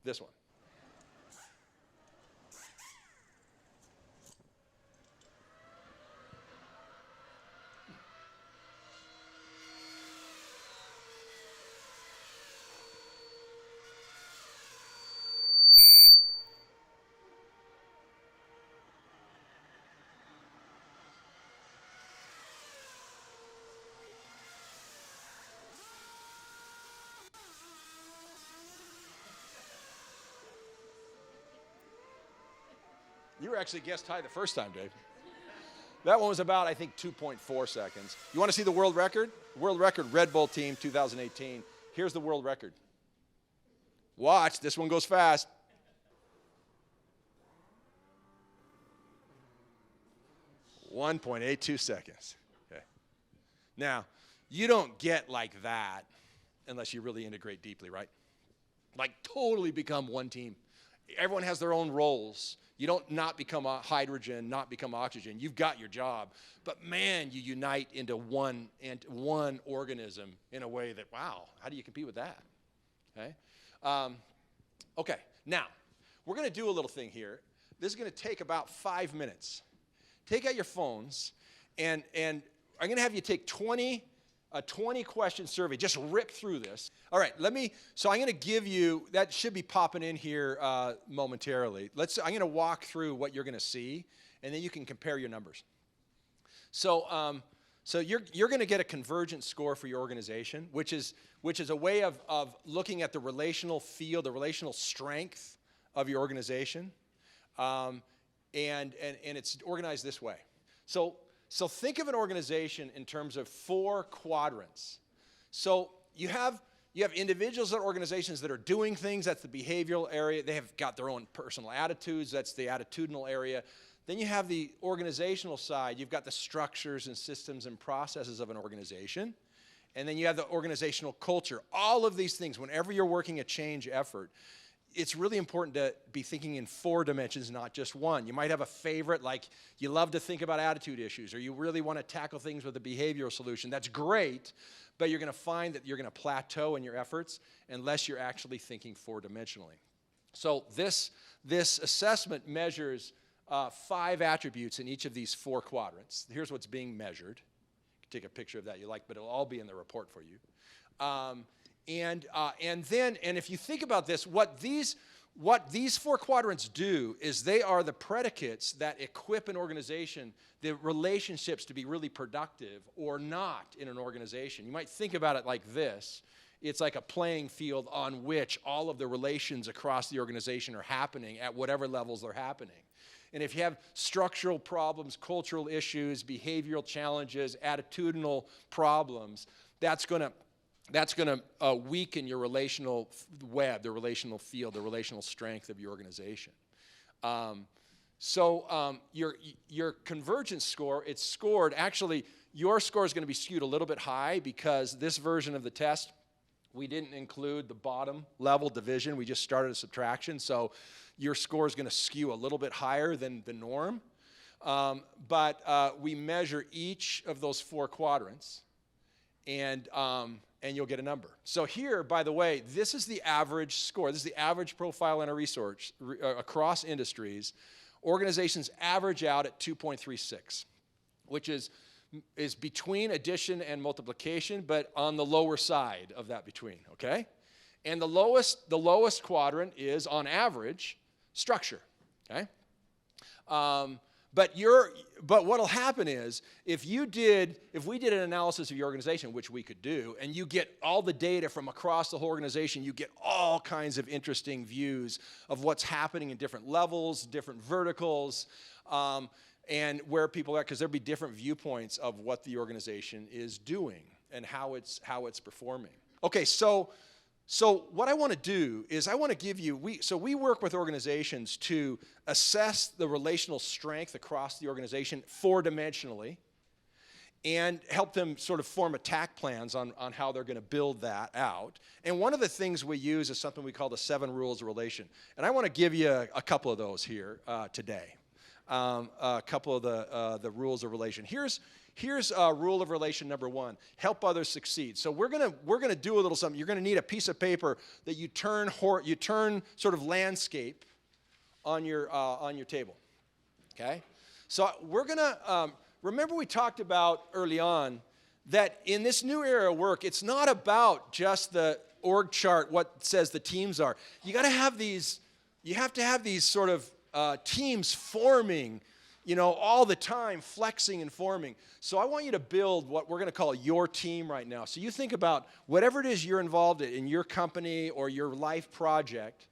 This one. You were actually guessed high the first time, Dave. That one was about, I think, 2.4 seconds. You want to see the world record? World record, Red Bull team, 2018. Here's the world record. Watch, this one goes fast. .82 seconds. Okay. Now, you don't get like that unless you really integrate deeply, right? Like totally become one team. Everyone has their own roles. You don't not become hydrogen, not become oxygen. You've got your job. But man, you unite into one organism in a way that, wow, how do you compete with that? Okay? Okay, now, we're going to do a little thing here. This is going to take about 5 minutes. Take out your phones, and I'm going to have you take a 20-question survey. Just rip through this. All right, so I'm going to give you, that should be popping in here momentarily. I'm going to walk through what you're going to see, and then you can compare your numbers. So you're going to get a convergent score for your organization, which is a way of looking at the relational field, the relational strength of your organization, and it's organized this way. So think of an organization in terms of 4 quadrants. So you have individuals or organizations that are doing things. That's the behavioral area. They have got their own personal attitudes. That's the attitudinal area. Then you have the organizational side. You've got the structures and systems and processes of an organization. And then you have the organizational culture. All of these things, whenever you're working a change effort, it's really important to be thinking in 4 dimensions, not just one. You might have a favorite, like you love to think about attitude issues, or you really want to tackle things with a behavioral solution. That's great, but you're going to find that you're going to plateau in your efforts unless you're actually thinking 4-dimensionally. So this assessment measures 5 attributes in each of these 4 quadrants. Here's what's being measured. You can take a picture of that you like, but it'll all be in the report for you. And if you think about this, what these 4 quadrants do is they are the predicates that equip an organization, the relationships to be really productive or not in an organization. You might think about it like this. It's like a playing field on which all of the relations across the organization are happening at whatever levels they're happening. And if you have structural problems, cultural issues, behavioral challenges, attitudinal problems, that's going to weaken your relational web, the relational field, the relational strength of your organization. Your convergence score, it's scored, actually, your score is going to be skewed a little bit high because this version of the test We didn't include the bottom level division. We just started a subtraction. So your score is going to skew a little bit higher than the norm. But we measure each of those 4 quadrants, and you'll get a number. So here, by the way, this is the average score. This is the average profile in a research across industries. Organizations average out at 2.36, which is between addition and multiplication, but on the lower side of that between, okay? And the lowest quadrant is, on average, structure, okay? But what'll happen is, if we did an analysis of your organization, which we could do, and you get all the data from across the whole organization, you get all kinds of interesting views of what's happening in different levels, different verticals, and where people are, because there'll be different viewpoints of what the organization is doing and how it's performing. Okay, so what I want to do is I want to give you, we work with organizations to assess the relational strength across the organization 4-dimensionally and help them sort of form attack plans on how they're going to build that out. And one of the things we use is something we call the 7 rules of relation. And I want to give you a couple of those here today. A couple of the rules of relation. Here's rule of relation number 1: help others succeed. So we're gonna do a little something. You're gonna need a piece of paper that you turn sort of landscape on your table. Okay. So we're gonna remember we talked about early on that in this new era of work, it's not about just the org chart, what says the teams are. You got to have these. You have to have these sort of teams forming, all the time, flexing and forming. So I want you to build what we're going to call your team right now. So you think about whatever it is you're involved in your company or your life project.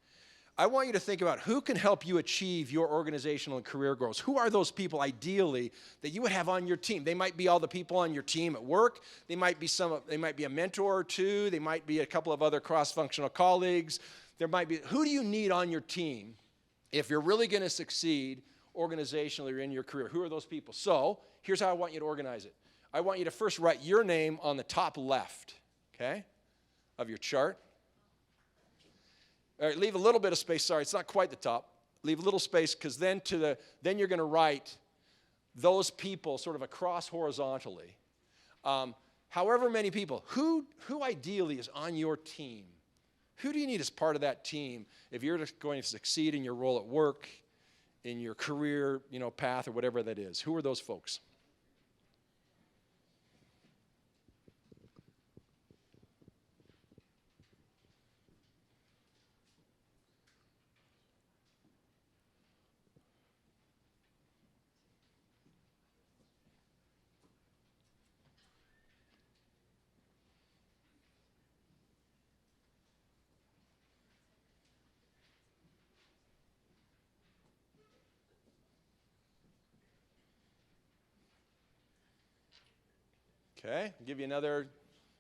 I want you to think about who can help you achieve your organizational and career goals. Who are those people, ideally, that you would have on your team? They might be all the people on your team at work. They might be a mentor or two. They might be a couple of other cross-functional colleagues. Who do you need on your team if you're really going to succeed organizationally or in your career? Who are those people? So here's how I want you to organize it. I want you to first write your name on the top left, okay, of your chart. All right, leave a little bit of space. Sorry, it's not quite the top. Leave a little space, because then you're going to write those people sort of across horizontally. However many people, who ideally is on your team? Who do you need as part of that team if you're going to succeed in your role at work, in your career, path, or whatever that is? Who are those folks? Okay, I'll give you another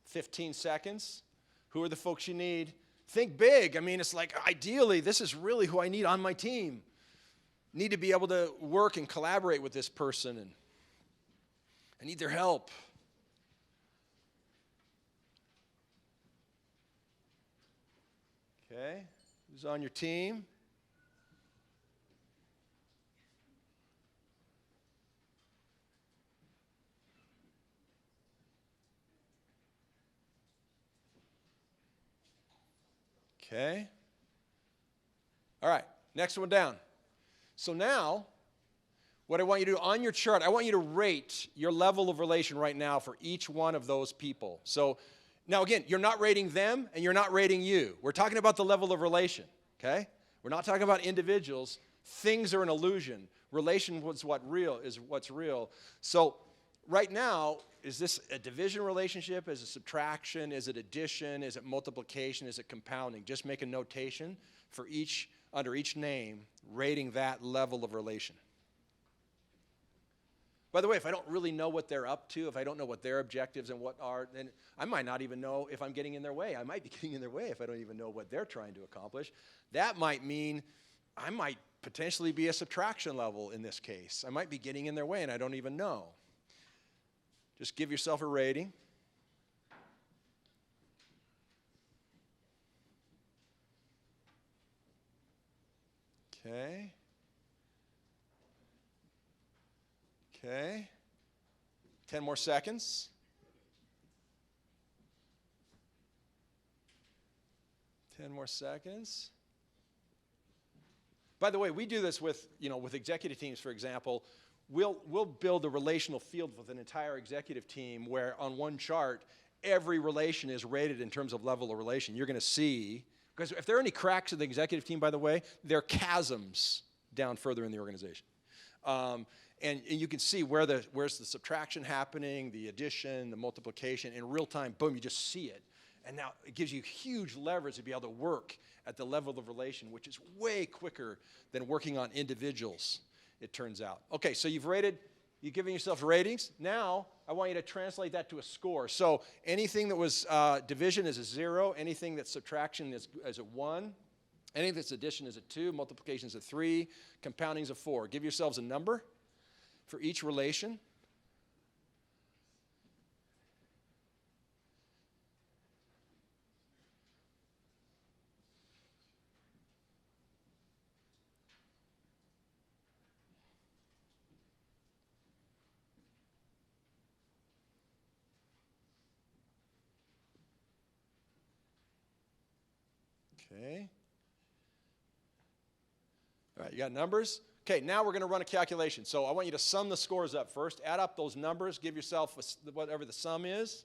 15 seconds. Who are the folks you need? Think big. I mean, it's like, ideally, this is really who I need on my team. Need to be able to work and collaborate with this person, and I need their help. Okay, who's on your team? Okay. All right, next one down. So now, what I want you to do on your chart, I want you to rate your level of relation right now for each one of those people. So now again, you're not rating them and you're not rating you. We're talking about the level of relation, okay? We're not talking about individuals. Things are an illusion. Relation is what's real. So right now, is this a division relationship? Is it subtraction? Is it addition? Is it multiplication? Is it compounding? Just make a notation for under each name, rating that level of relation. By the way, if I don't really know what they're up to, if I don't know what their objectives and what are, then I might not even know if I'm getting in their way. I might be getting in their way if I don't even know what they're trying to accomplish. That might mean I might potentially be a subtraction level in this case. I might be getting in their way and I don't even know. Just give yourself a rating. Okay. Okay. 10 more seconds. 10 more seconds. By the way, we do this with executive teams, for example. We'll build a relational field with an entire executive team where on one chart, every relation is rated in terms of level of relation. You're going to see, because if there are any cracks in the executive team, by the way, they're chasms down further in the organization. And you can see where's the subtraction happening, the addition, the multiplication. In real time, boom, you just see it. And now it gives you huge leverage to be able to work at the level of relation, which is way quicker than working on individuals, it turns out. Okay, so you've given yourself ratings. Now, I want you to translate that to a score. So anything that was division is a 0. Anything that's subtraction is a 1. Anything that's addition is a 2. Multiplication is a 3. Compounding is a 4. Give yourselves a number for each relation. Okay. All right, you got numbers? Okay, now we're going to run a calculation. So I want you to sum the scores up first. Add up those numbers. Give yourself whatever the sum is.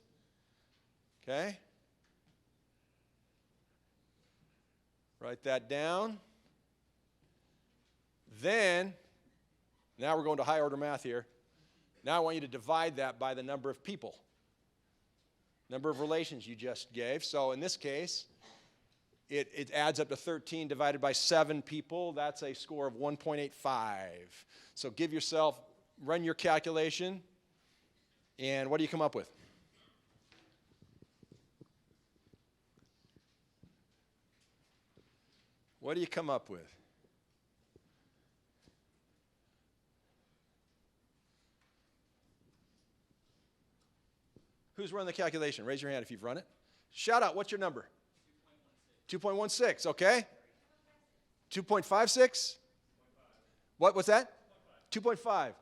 Okay? Write that down. Then, now we're going to high order math here. Now I want you to divide that by the number of people. Number of relations you just gave. So in this case, it adds up to 13 divided by 7 people. That's a score of 1.85. So run your calculation, and what do you come up with? What do you come up with? Who's run the calculation? Raise your hand if you've run it. Shout out, what's your number? 2.16, okay? 2.56? What was that? 2.5.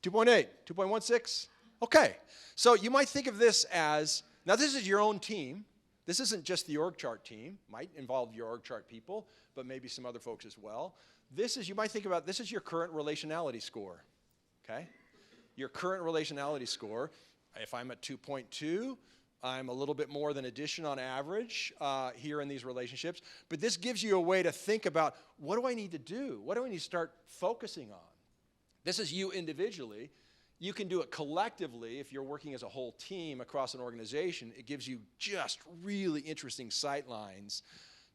2.8. 2.16? Okay. So you might think of this as, now this is your own team. This isn't just the org chart team. Might involve your org chart people, but maybe some other folks as well. You might think about, this is your current relationality score, okay? Your current relationality score. If I'm at 2.2, I'm a little bit more than addition on average here in these relationships. But this gives you a way to think about, what do I need to do? What do I need to start focusing on? This is you individually. You can do it collectively if you're working as a whole team across an organization. It gives you just really interesting sight lines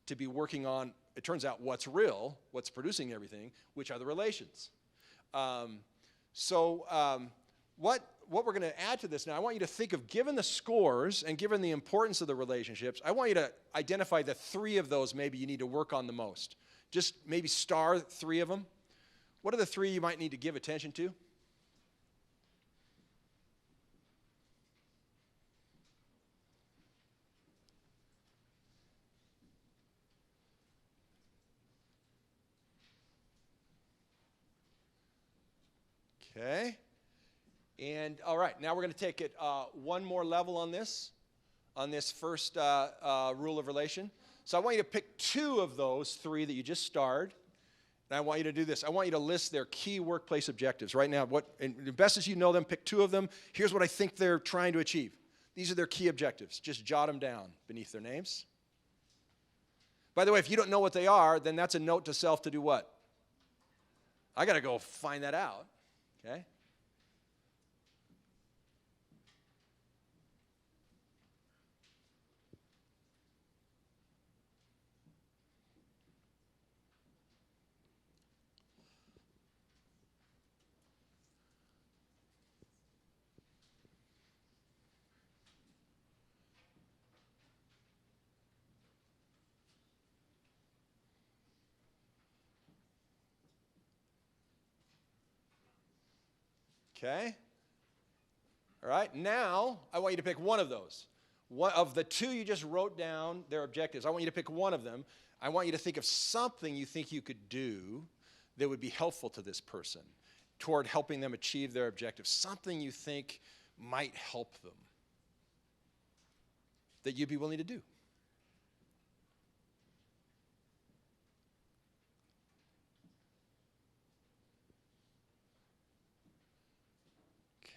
to be working on. It turns out what's real, what's producing everything, which are the relations. What we're going to add to this now, I want you to think of, given the scores and given the importance of the relationships, I want you to identify the 3 of those maybe you need to work on the most. Just maybe star 3 of them. What are the 3 you might need to give attention to? Okay. And all right, now we're going to take it one more level on this first rule of relation. So I want you to pick 2 of those 3 that you just starred. And I want you to do this. I want you to list their key workplace objectives. Right now, and best as you know them, pick 2 of them. Here's what I think they're trying to achieve. These are their key objectives. Just jot them down beneath their names. By the way, if you don't know what they are, then that's a note to self to do what? I got to go find that out. Okay? Okay? All right, now I want you to pick one of those. One of the 2 you just wrote down, their objectives, I want you to pick one of them. I want you to think of something you think you could do that would be helpful to this person toward helping them achieve their objective. Something you think might help them that you'd be willing to do.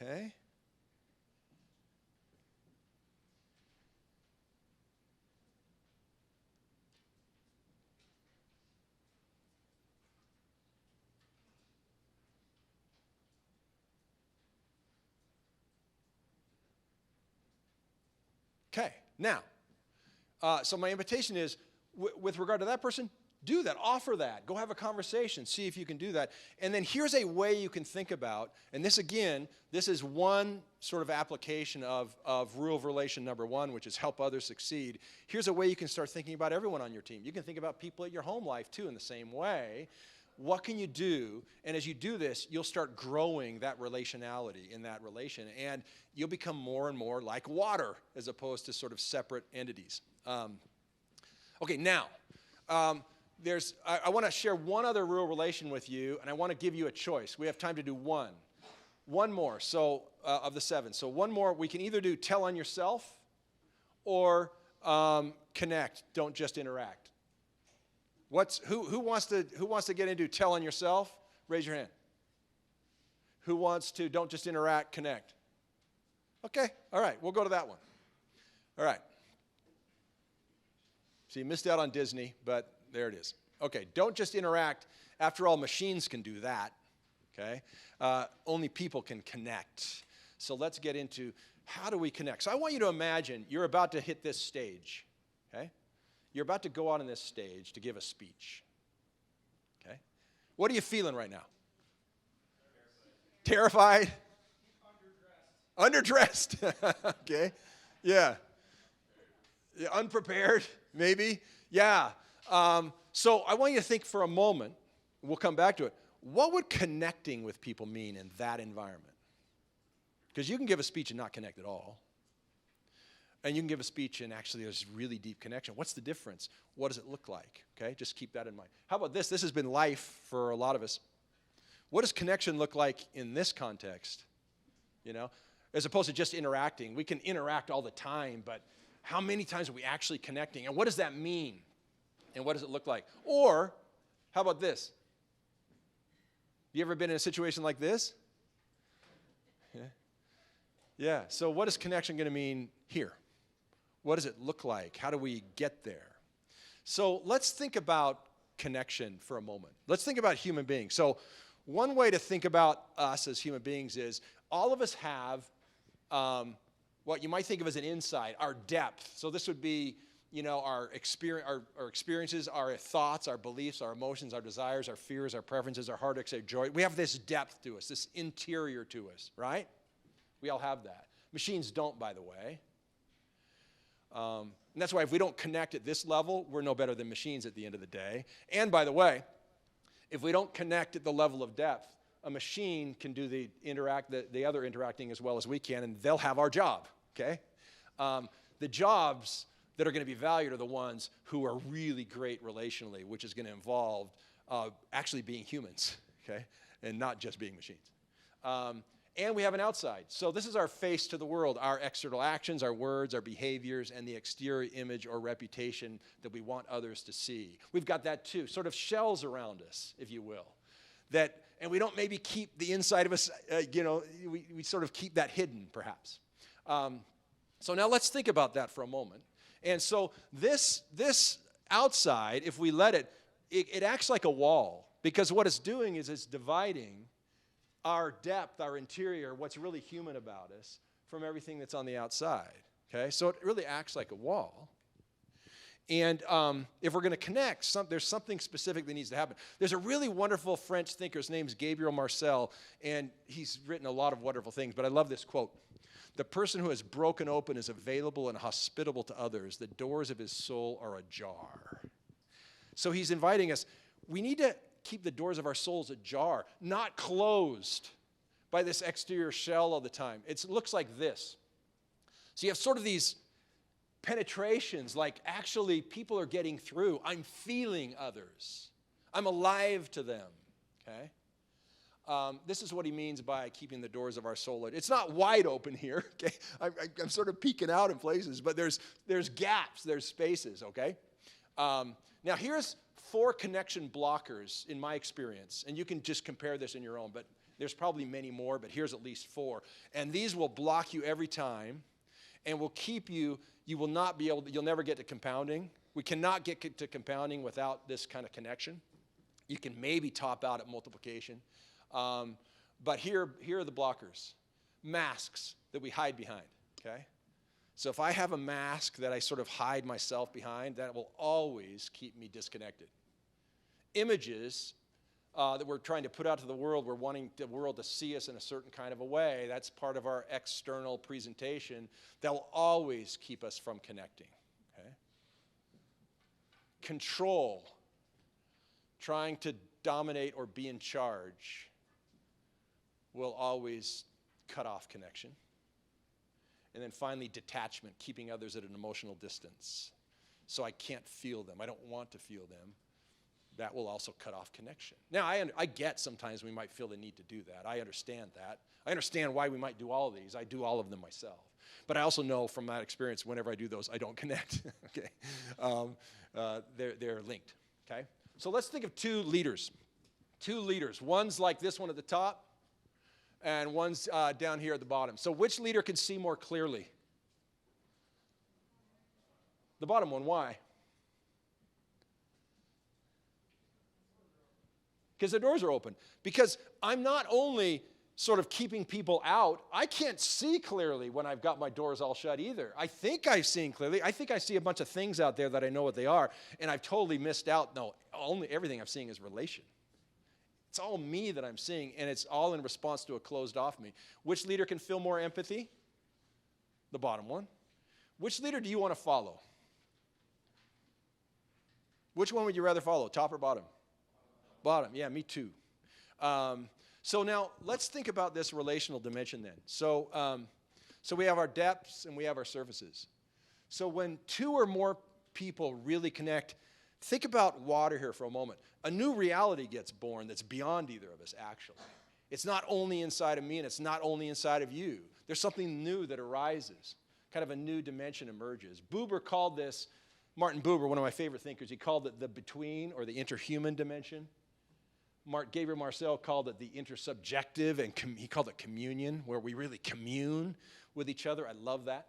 Okay. Okay, now, so my invitation is, with regard to that person, do that, offer that, go have a conversation, see if you can do that. And then here's a way you can think about, and this again, this is one sort of application of rule of relation number one, which is help others succeed. Here's a way you can start thinking about everyone on your team. You can think about people at your home life too in the same way. What can you do? And as you do this, you'll start growing that relationality in that relation, and you'll become more and more like water as opposed to sort of separate entities. Okay, now, I want to share one other real relation with you, and I want to give you a choice. We have time to do one. One more, so of the 7. So one more, we can either do tell on yourself or connect, don't just interact. Who wants to get into tell on yourself? Raise your hand. Who wants to don't just interact, connect? Okay, all right, we'll go to that one. All right. So you missed out on Disney, but there it is. Okay, don't just interact. After all, machines can do that, okay? Only people can connect. So let's get into how do we connect. So I want you to imagine you're about to hit this stage, okay? You're about to go out on this stage to give a speech, okay? What are you feeling right now? Terrified? Underdressed. Okay, yeah. Unprepared, maybe? Yeah. So I want you to think for a moment, we'll come back to it, what would connecting with people mean in that environment? Because you can give a speech and not connect at all. And you can give a speech and actually there's really deep connection. What's the difference? What does it look like? Okay, just keep that in mind. How about this? This has been life for a lot of us. What does connection look like in this context? You know, as opposed to just interacting. We can interact all the time, but how many times are we actually connecting? And what does that mean? And what does it look like? Or, how about this? You ever been in a situation like this? Yeah, so what is connection going to mean here? What does it look like? How do we get there? So let's think about connection for a moment. Let's think about human beings. So one way to think about us as human beings is all of us have what you might think of as an insight, our depth. So this would be, you know, our experiences, our thoughts, our beliefs, our emotions, our desires, our fears, our preferences, our heartaches, our joy. We have this depth to us, this interior to us, right? We all have that. Machines don't, by the way. And that's why if we don't connect at this level, we're no better than machines at the end of the day. And by the way, if we don't connect at the level of depth, a machine can do the other interacting as well as we can, and they'll have our job, okay? The jobs that are going to be valued are the ones who are really great relationally, which is going to involve actually being humans, okay, and not just being machines. And we have an outside. So this is our face to the world, our external actions, our words, our behaviors, and the exterior image or reputation that we want others to see. We've got that too, sort of shells around us, if you will. And we don't maybe keep the inside of us, we sort of keep that hidden, perhaps. So now let's think about that for a moment. And so this outside, if we let it acts like a wall, because what it's doing is it's dividing our depth, our interior, what's really human about us, from everything that's on the outside, okay? So it really acts like a wall. And if we're going to connect, there's something specific that needs to happen. There's a really wonderful French thinker. His name's Gabriel Marcel, and he's written a lot of wonderful things, but I love this quote. The person who has broken open is available and hospitable to others. The doors of his soul are ajar. So he's inviting us. We need to keep the doors of our souls ajar, not closed by this exterior shell all the time. It looks like this. So you have sort of these penetrations, like actually people are getting through. I'm feeling others. I'm alive to them, okay? This is what he means by keeping the doors of our soul. It's not wide open here, okay? I'm sort of peeking out in places, but there's gaps, there's spaces, okay? Now here's 4 connection blockers in my experience, and you can just compare this in your own, but there's probably many more, but here's at least 4. And these will block you every time and will keep you will not be able to, you'll never get to compounding. We cannot get to compounding without this kind of connection. You can maybe top out at multiplication. But here are the blockers. Masks that we hide behind, okay? So if I have a mask that I sort of hide myself behind, that will always keep me disconnected. Images that we're trying to put out to the world, we're wanting the world to see us in a certain kind of a way. That's part of our external presentation that will always keep us from connecting, okay? Control, trying to dominate or be in charge, will always cut off connection. And then finally, detachment, keeping others at an emotional distance. So I can't feel them. I don't want to feel them. That will also cut off connection. Now, I get sometimes we might feel the need to do that. I understand that. I understand why we might do all of these. I do all of them myself. But I also know from that experience, whenever I do those, I don't connect, okay? They're linked, okay? So let's think of 2 leaders. 2 leaders. One's like this one at the top, and one's down here at the bottom. So which leader can see more clearly? The bottom one, why? Because the doors are open. Because I'm not only sort of keeping people out, I can't see clearly when I've got my doors all shut either. I think I'm seeing clearly. I think I see a bunch of things out there that I know what they are, and I've totally missed out. No, everything I'm seeing is relation. It's all me that I'm seeing, and it's all in response to a closed-off me. Which leader can feel more empathy? The bottom one. Which leader do you want to follow? Which one would you rather follow, top or bottom? Bottom, yeah, me too. So now let's think about this relational dimension then. So we have our depths and we have our surfaces. So when 2 or more people really connect, think about water here for a moment. A new reality gets born that's beyond either of us, actually. It's not only inside of me and it's not only inside of you. There's something new that arises. Kind of a new dimension emerges. Buber called this, Martin Buber, one of my favorite thinkers, he called it the between or the interhuman dimension. Gabriel Marcel called it the intersubjective, and he called it communion, where we really commune with each other. I love that.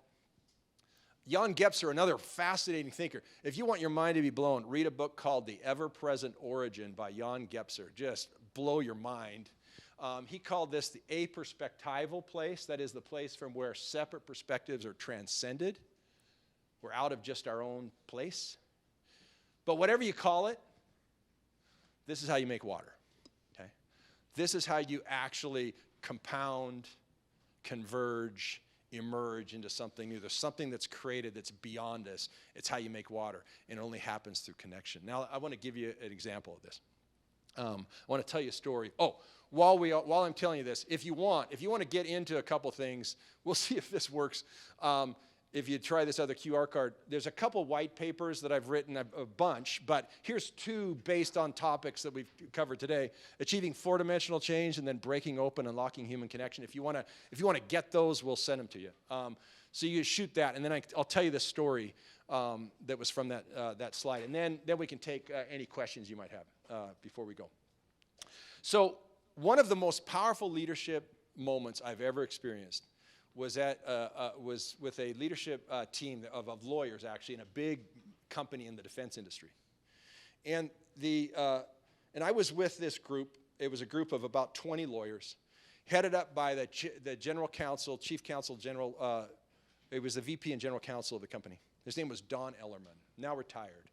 Jan Gebser, another fascinating thinker. If you want your mind to be blown, read a book called The Ever-Present Origin by Jan Gebser. Just blow your mind. He called this the aperspectival place. That is the place from where separate perspectives are transcended. We're out of just our own place. But whatever you call it, this is how you make water, okay? This is how you actually compound, converge, emerge into something new. There's something that's created that's beyond us. It's how you make water, and it only happens through connection. Now, I want to give you an example of this. I want to tell you a story. Oh, while I'm telling you this, if you want to get into a couple things, we'll see if this works. If you try this other QR card, there's a couple white papers that I've written, a bunch, but here's 2 based on topics that we've covered today: achieving 4-dimensional change and then breaking open, unlocking human connection. If you want to get those, we'll send them to you. So you shoot that, and then I'll tell you the story that was from that slide, and then we can take any questions you might have before we go. So one of the most powerful leadership moments I've ever experienced was with a leadership team of lawyers, actually, in a big company in the defense industry. And I was with this group. It was a group of about 20 lawyers, headed up by the general counsel, chief counsel general. It was the VP and general counsel of the company. His name was Don Ellerman, now retired.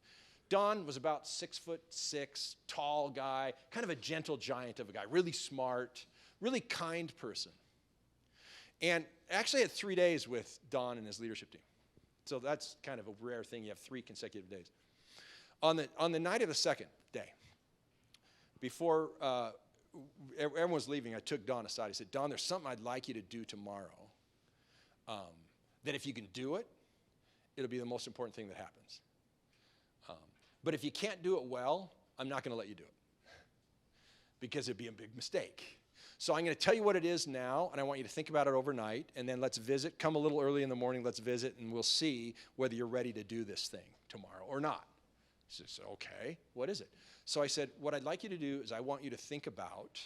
Don was about 6'6", tall guy, kind of a gentle giant of a guy, really smart, really kind person. And actually had 3 days with Don and his leadership team. So that's kind of a rare thing. You have 3 consecutive days. On the night of the second day, before everyone was leaving, I took Don aside. I said, Don, there's something I'd like you to do tomorrow. That if you can do it, it'll be the most important thing that happens. But if you can't do it well, I'm not going to let you do it because it'd be a big mistake. So I'm going to tell you what it is now, and I want you to think about it overnight, and then let's visit. Come a little early in the morning, let's visit, and we'll see whether you're ready to do this thing tomorrow or not. He says, okay, what is it? So I said, what I'd like you to do is I want you to think about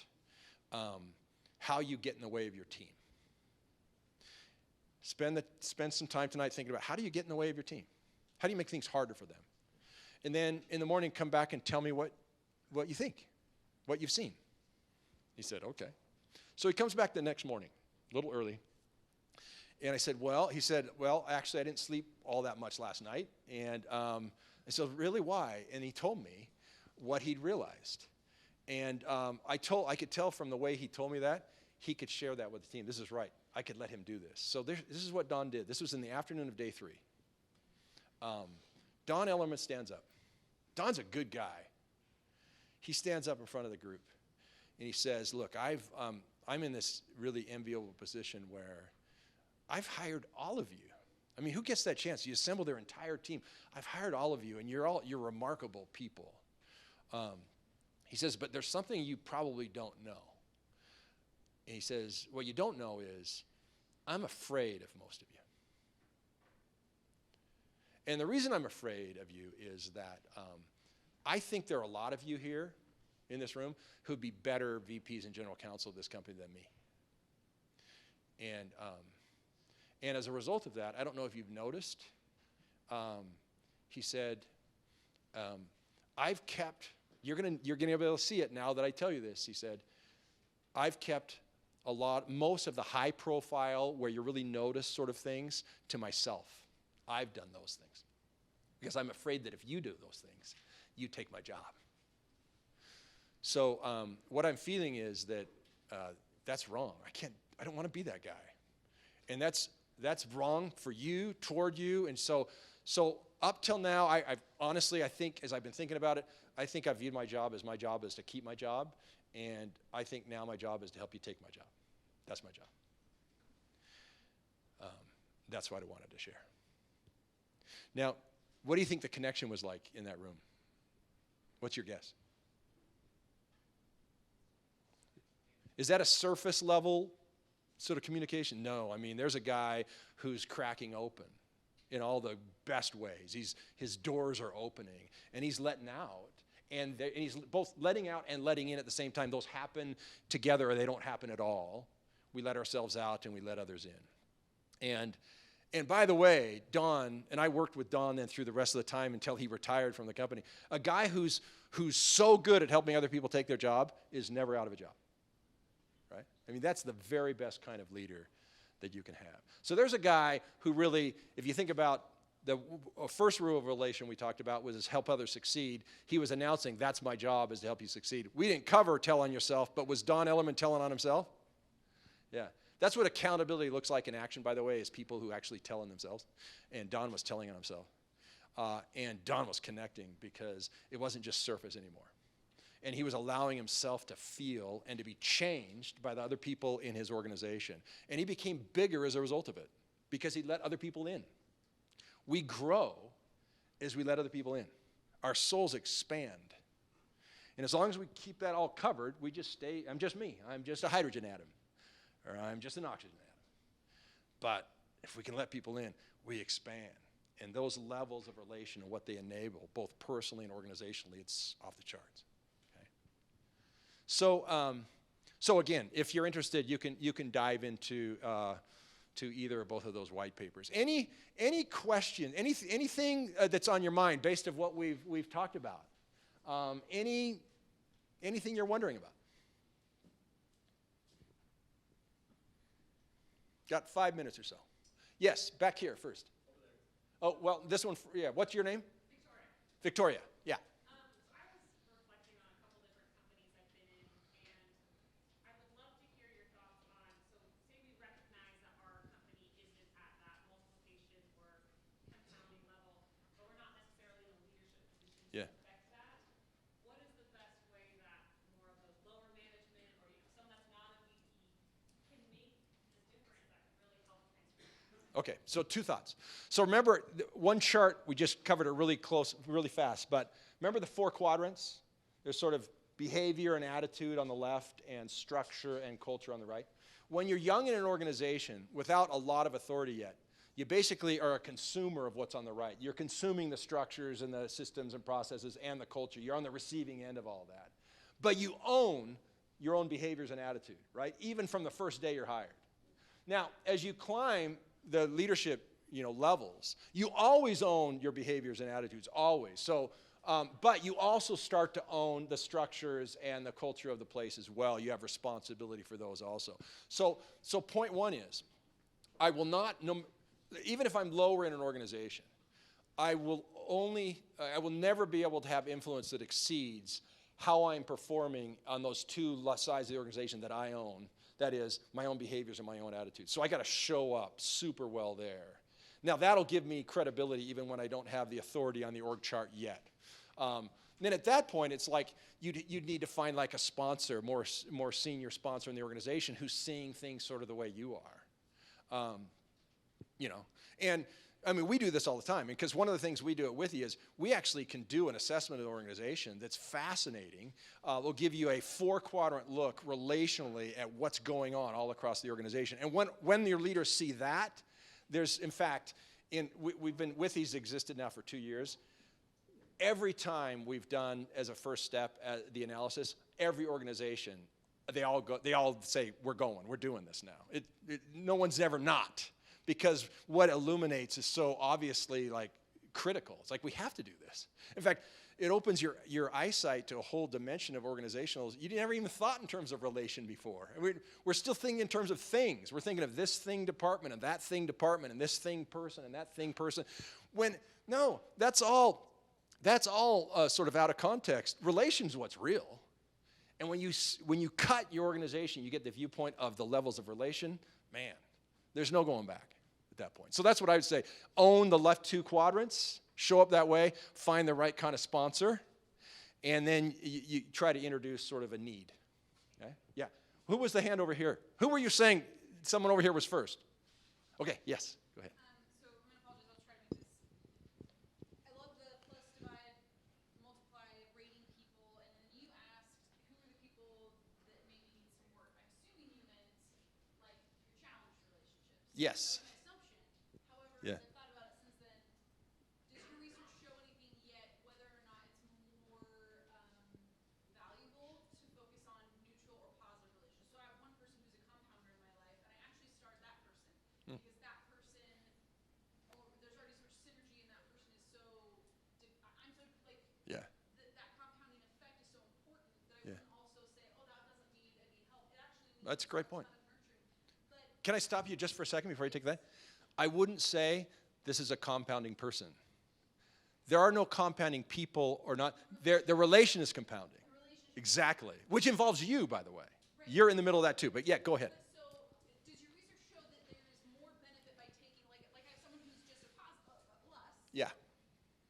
how you get in the way of your team. Spend some time tonight thinking about how do you get in the way of your team? How do you make things harder for them? And then in the morning, come back and tell me what you think, what you've seen. He said, okay. So he comes back the next morning, a little early. And I said, he said, actually, I didn't sleep all that much last night. And I said, really, why? And he told me what he'd realized. And I could tell from the way he told me that, he could share that with the team. This is right. I could let him do this. So this is what Don did. This was in the afternoon of day 3. Don Ellerman stands up. Don's a good guy. He stands up in front of the group, and he says, look, I'm in this really enviable position where I've hired all of you. I mean, who gets that chance? You assemble their entire team. I've hired all of you, and you're remarkable people. He says, but there's something you probably don't know. And he says, what you don't know is I'm afraid of most of you. And the reason I'm afraid of you is that I think there are a lot of you here in this room who'd be better VPs and general counsel of this company than me. And as a result of that, I don't know if you've noticed, he said, I've kept, you're gonna be able to see it now that I tell you this, he said, I've kept most of the high profile where you really notice sort of things to myself. I've done those things because I'm afraid that if you do those things, you take my job. So what I'm feeling is that that's wrong. I don't want to be that guy. And that's wrong for you, toward you. And so up till now, I've honestly, I think, as I've been thinking about it, I think I've viewed my job as to keep my job. And I think now my job is to help you take my job. That's my job. That's what I wanted to share. Now, what do you think the connection was like in that room? What's your guess? Is that a surface level sort of communication? No. I mean, there's a guy who's cracking open in all the best ways. His doors are opening, and he's letting out. And he's both letting out and letting in at the same time. Those happen together, or they don't happen at all. We let ourselves out, and we let others in. And by the way, Don, and I worked with Don then through the rest of the time until he retired from the company. A guy who's so good at helping other people take their job is never out of a job, right? I mean, that's the very best kind of leader that you can have. So there's a guy who really, if you think about the first rule of relation we talked about was help others succeed. He was announcing, that's my job, is to help you succeed. We didn't cover tell on yourself, but was Don Ellerman telling on himself? Yeah. That's what accountability looks like in action, by the way, is people who actually tell on themselves. And Don was telling on himself. And Don was connecting because it wasn't just surface anymore. And he was allowing himself to feel and to be changed by the other people in his organization. And he became bigger as a result of it because he let other people in. We grow as we let other people in. Our souls expand. And as long as we keep that all covered, we just stay, I'm just me. I'm just a hydrogen atom. Or I'm just an oxygen atom. But if we can let people in, we expand. And those levels of relation and what they enable, both personally and organizationally, it's off the charts. Okay? So again, if you're interested, you can dive into to either or both of those white papers. Any question, anything that's on your mind based on what we've talked about? Anything you're wondering about? Got 5 minutes or so. Yes, back here first. Oh, well, this one, yeah. What's your name? Victoria. Victoria, yeah. So I was reflecting on a couple different companies I've been in, and I would love to hear your thoughts on, so say we recognize that our company isn't at that multiplication or compounding level, but we're not necessarily in a leadership position to Yeah. affect that. What is the best way that more of those lower management or someone that's not a VP can make the difference that can really help transform? Okay, so two thoughts. So remember, one chart, we just covered it really close, really fast, but remember the 4 quadrants? There's sort of behavior and attitude on the left and structure and culture on the right. When you're young in an organization without a lot of authority yet, you basically are a consumer of what's on the right. You're consuming the structures and the systems and processes and the culture. You're on the receiving end of all that. But you own your own behaviors and attitude, right? Even from the first day you're hired. Now, as you climb the leadership, levels, you always own your behaviors and attitudes, always. So, but you also start to own the structures and the culture of the place as well. You have responsibility for those also. So point one is, I will not, even if I'm lower in an organization, I will never be able to have influence that exceeds how I'm performing on those 2 sides of the organization that I own. That is, my own behaviors and my own attitudes. So I got to show up super well there. Now, that'll give me credibility even when I don't have the authority on the org chart yet. Then at that point, it's like you'd need to find like a sponsor, more senior sponsor in the organization who's seeing things sort of the way you are. And I mean, we do this all the time, because one of the things we do at Withy is we actually can do an assessment of the organization that's fascinating. We'll give you a 4-quadrant look relationally at what's going on all across the organization. And when your leaders see that, there's, in fact, Withy's existed now for 2 years. Every time we've done, as a first step, the analysis, every organization, they all say, we're doing this now. No one's ever not. Because what illuminates is so obviously like critical. It's like we have to do this. In fact, it opens your eyesight to a whole dimension of organizational. You never even thought in terms of relation before. We're still thinking in terms of things. We're thinking of this thing department and that thing department and this thing person and that thing person. No, that's all sort of out of context. Relation's what's real. And when you cut your organization, you get the viewpoint of the levels of relation. Man, there's no going back at that point. So that's what I would say. Own the left 2 quadrants, show up that way, find the right kind of sponsor, and then you try to introduce sort of a need. Okay? Yeah. Who was the hand over here? Who were you saying someone over here was first? Okay, yes, go ahead. So I'm going to apologize. I'll try to make this. I love the plus, divide, multiply, rating people, and then you asked who are the people that maybe need some work. I'm assuming you meant like your challenge relationships. Yes. That's my assumption. However, Yeah. as I've thought about it since then, does your research show anything yet whether or not it's more valuable to focus on neutral or positive relations? So I have one person who's a compounder in my life, and I actually start that person because that person, or there's already so much synergy, and that person is so, I'm so like, Yeah. that compounding effect is so important that I Yeah. wouldn't also say, oh, that doesn't need any help. It actually needs That's a great point. a ton of nurturing. But Can I stop you just for a second before you take that? I wouldn't say this is a compounding person. There are no compounding people or not. The relation is compounding. Exactly. Which involves you, by the way. You're in the middle of that too. But yeah, go ahead. so, does your research show that there is more benefit by taking, like I have someone who's just a plus? Yeah.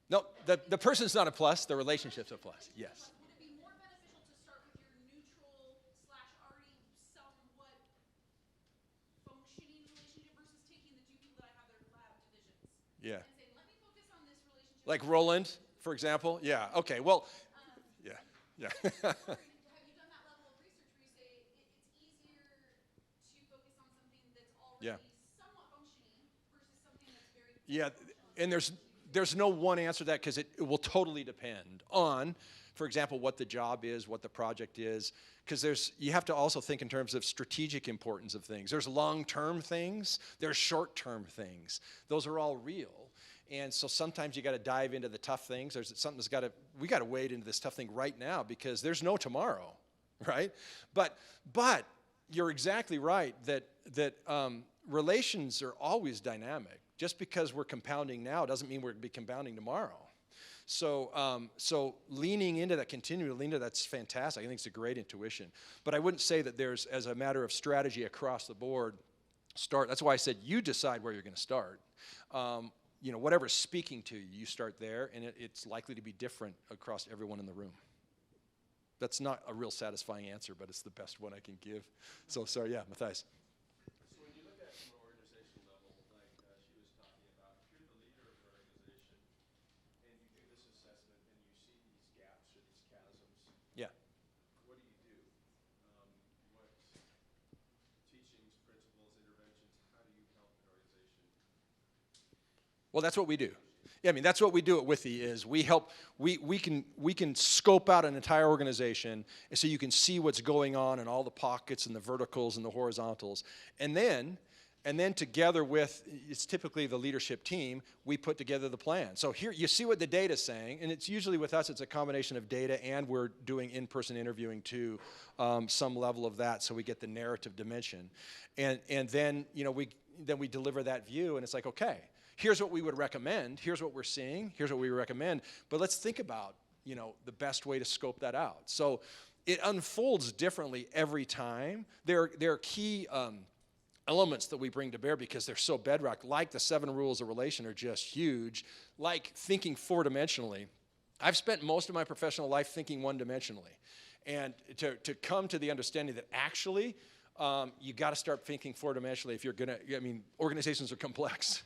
No, the person's not a plus. The relationship's a plus. Yes. Would it be more beneficial to start with your neutral / already somewhat functioning relationship versus taking the 2 people that I have their lab divisions Yeah. and saying, let me focus on this relationship? Like Roland, for example. Yeah. Okay. Well. Yeah. Yeah. Have you done that level of research where you say it's easier to focus on something that's already Yeah. somewhat functioning versus something that's very Yeah, and there's no one answer to that, because it will totally depend on, for example, what the job is, what the project is, because you have to also think in terms of strategic importance of things. There's long-term things, there's short-term things. Those are all real. And so sometimes you got to dive into the tough things. There's something we got to wade into this tough thing right now, because there's no tomorrow, right? But you're exactly right that relations are always dynamic. Just because we're compounding now doesn't mean we're going to be compounding tomorrow. So leaning into that, continuing to lean into that's fantastic. I think it's a great intuition. But I wouldn't say that there's, as a matter of strategy across the board, that's why I said you decide where you're going to start. Whatever's speaking to you, you start there, and it's likely to be different across everyone in the room. That's not a real satisfying answer, but it's the best one I can give. So sorry, yeah, Matthias. So when you look at from an organization level, like Well, that's what we do. Yeah, I mean, that's what we do at Withy is we help, we can scope out an entire organization and so you can see what's going on in all the pockets and the verticals and the horizontals. And then together with, it's typically the leadership team, we put together the plan. So here, you see what the data's saying, and it's usually with us, it's a combination of data and we're doing in-person interviewing too, some level of that, so we get the narrative dimension. And then, we deliver that view, and it's like, okay, here's what we would recommend, here's what we're seeing, here's what we recommend, but let's think about, the best way to scope that out. So it unfolds differently every time. There are key elements that we bring to bear because they're so bedrock, like the 7 rules of relation are just huge, like thinking 4-dimensionally. I've spent most of my professional life thinking 1-dimensionally. And to come to the understanding that actually, you got to start thinking 4-dimensionally if you're going to, organizations are complex.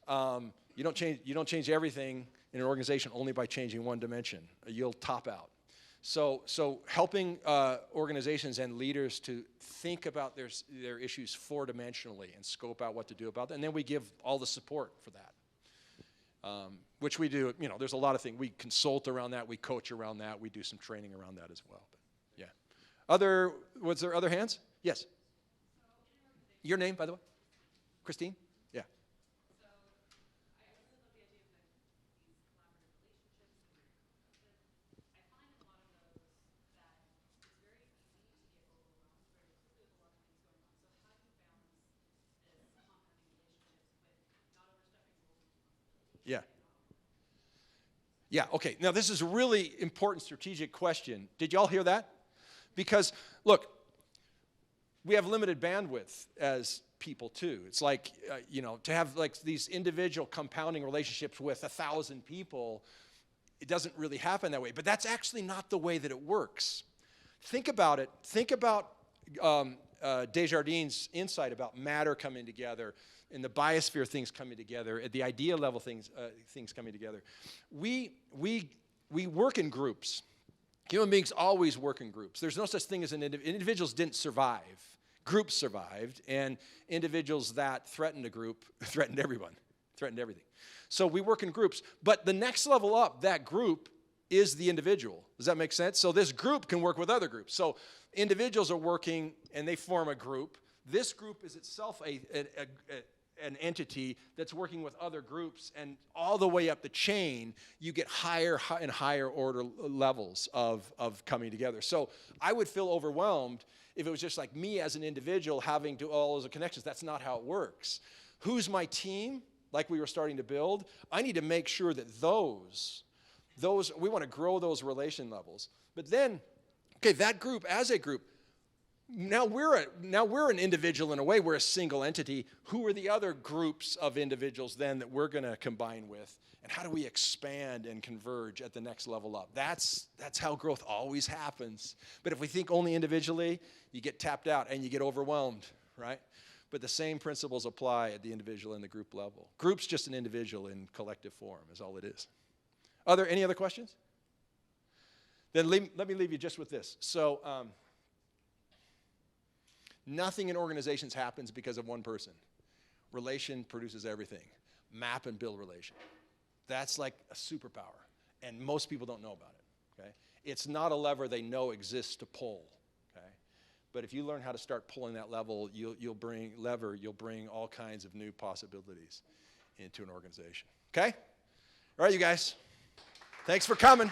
You don't change everything in an organization only by changing 1 dimension. You'll top out. So helping organizations and leaders to think about their issues 4-dimensionally and scope out what to do about that. And then we give all the support for that, which we do. There's a lot of things. We consult around that. We coach around that. We do some training around that as well. But yeah. Was there other hands? Yes. Your name, by the way? Christine? Yeah. So I really love the idea of these collaborative relationships. I find in a lot of those that it's very easy to get overwhelmed very quickly with a lot of things going on. So how do you balance this compounding relationships with not overstepping roles and responsibilities? Yeah. Yeah, okay. Now, this is a really important strategic question. Did y'all hear that? Because, look, we have limited bandwidth as people, too. It's like, to have like these individual compounding relationships with 1,000 people, it doesn't really happen that way. But that's actually not the way that it works. Think about it. Think about Desjardins' insight about matter coming together and the biosphere things coming together, at the idea level things coming together. We work in groups. Human beings always work in groups. There's no such thing as individuals didn't survive. Groups survived, and individuals that threatened a group threatened everyone, threatened everything. So we work in groups, but the next level up, that group is the individual. Does that make sense? So this group can work with other groups. So individuals are working, and they form a group. This group is itself an entity that's working with other groups, and all the way up the chain, you get higher and higher order levels of coming together. So I would feel overwhelmed if it was just like me as an individual having to all those connections. That's not how it works. Who's my team? Like we were starting to build, I need to make sure that those we want to grow those relation levels. But then, okay, that group as a group, now we're an individual in a way. We're a single entity. Who are the other groups of individuals then that we're going to combine with? And how do we expand and converge at the next level up? That's how growth always happens. But if we think only individually, you get tapped out and you get overwhelmed, right? But the same principles apply at the individual and the group level. Group's just an individual in collective form is all it is. Any other questions? Then let me leave you just with this. So nothing in organizations happens because of one person. Relation produces everything. Map and build relation. That's like a superpower, and most people don't know about it, okay? It's not a lever they know exists to pull, okay? But if you learn how to start pulling that you'll bring all kinds of new possibilities into an organization, okay? All right, you guys. Thanks for coming.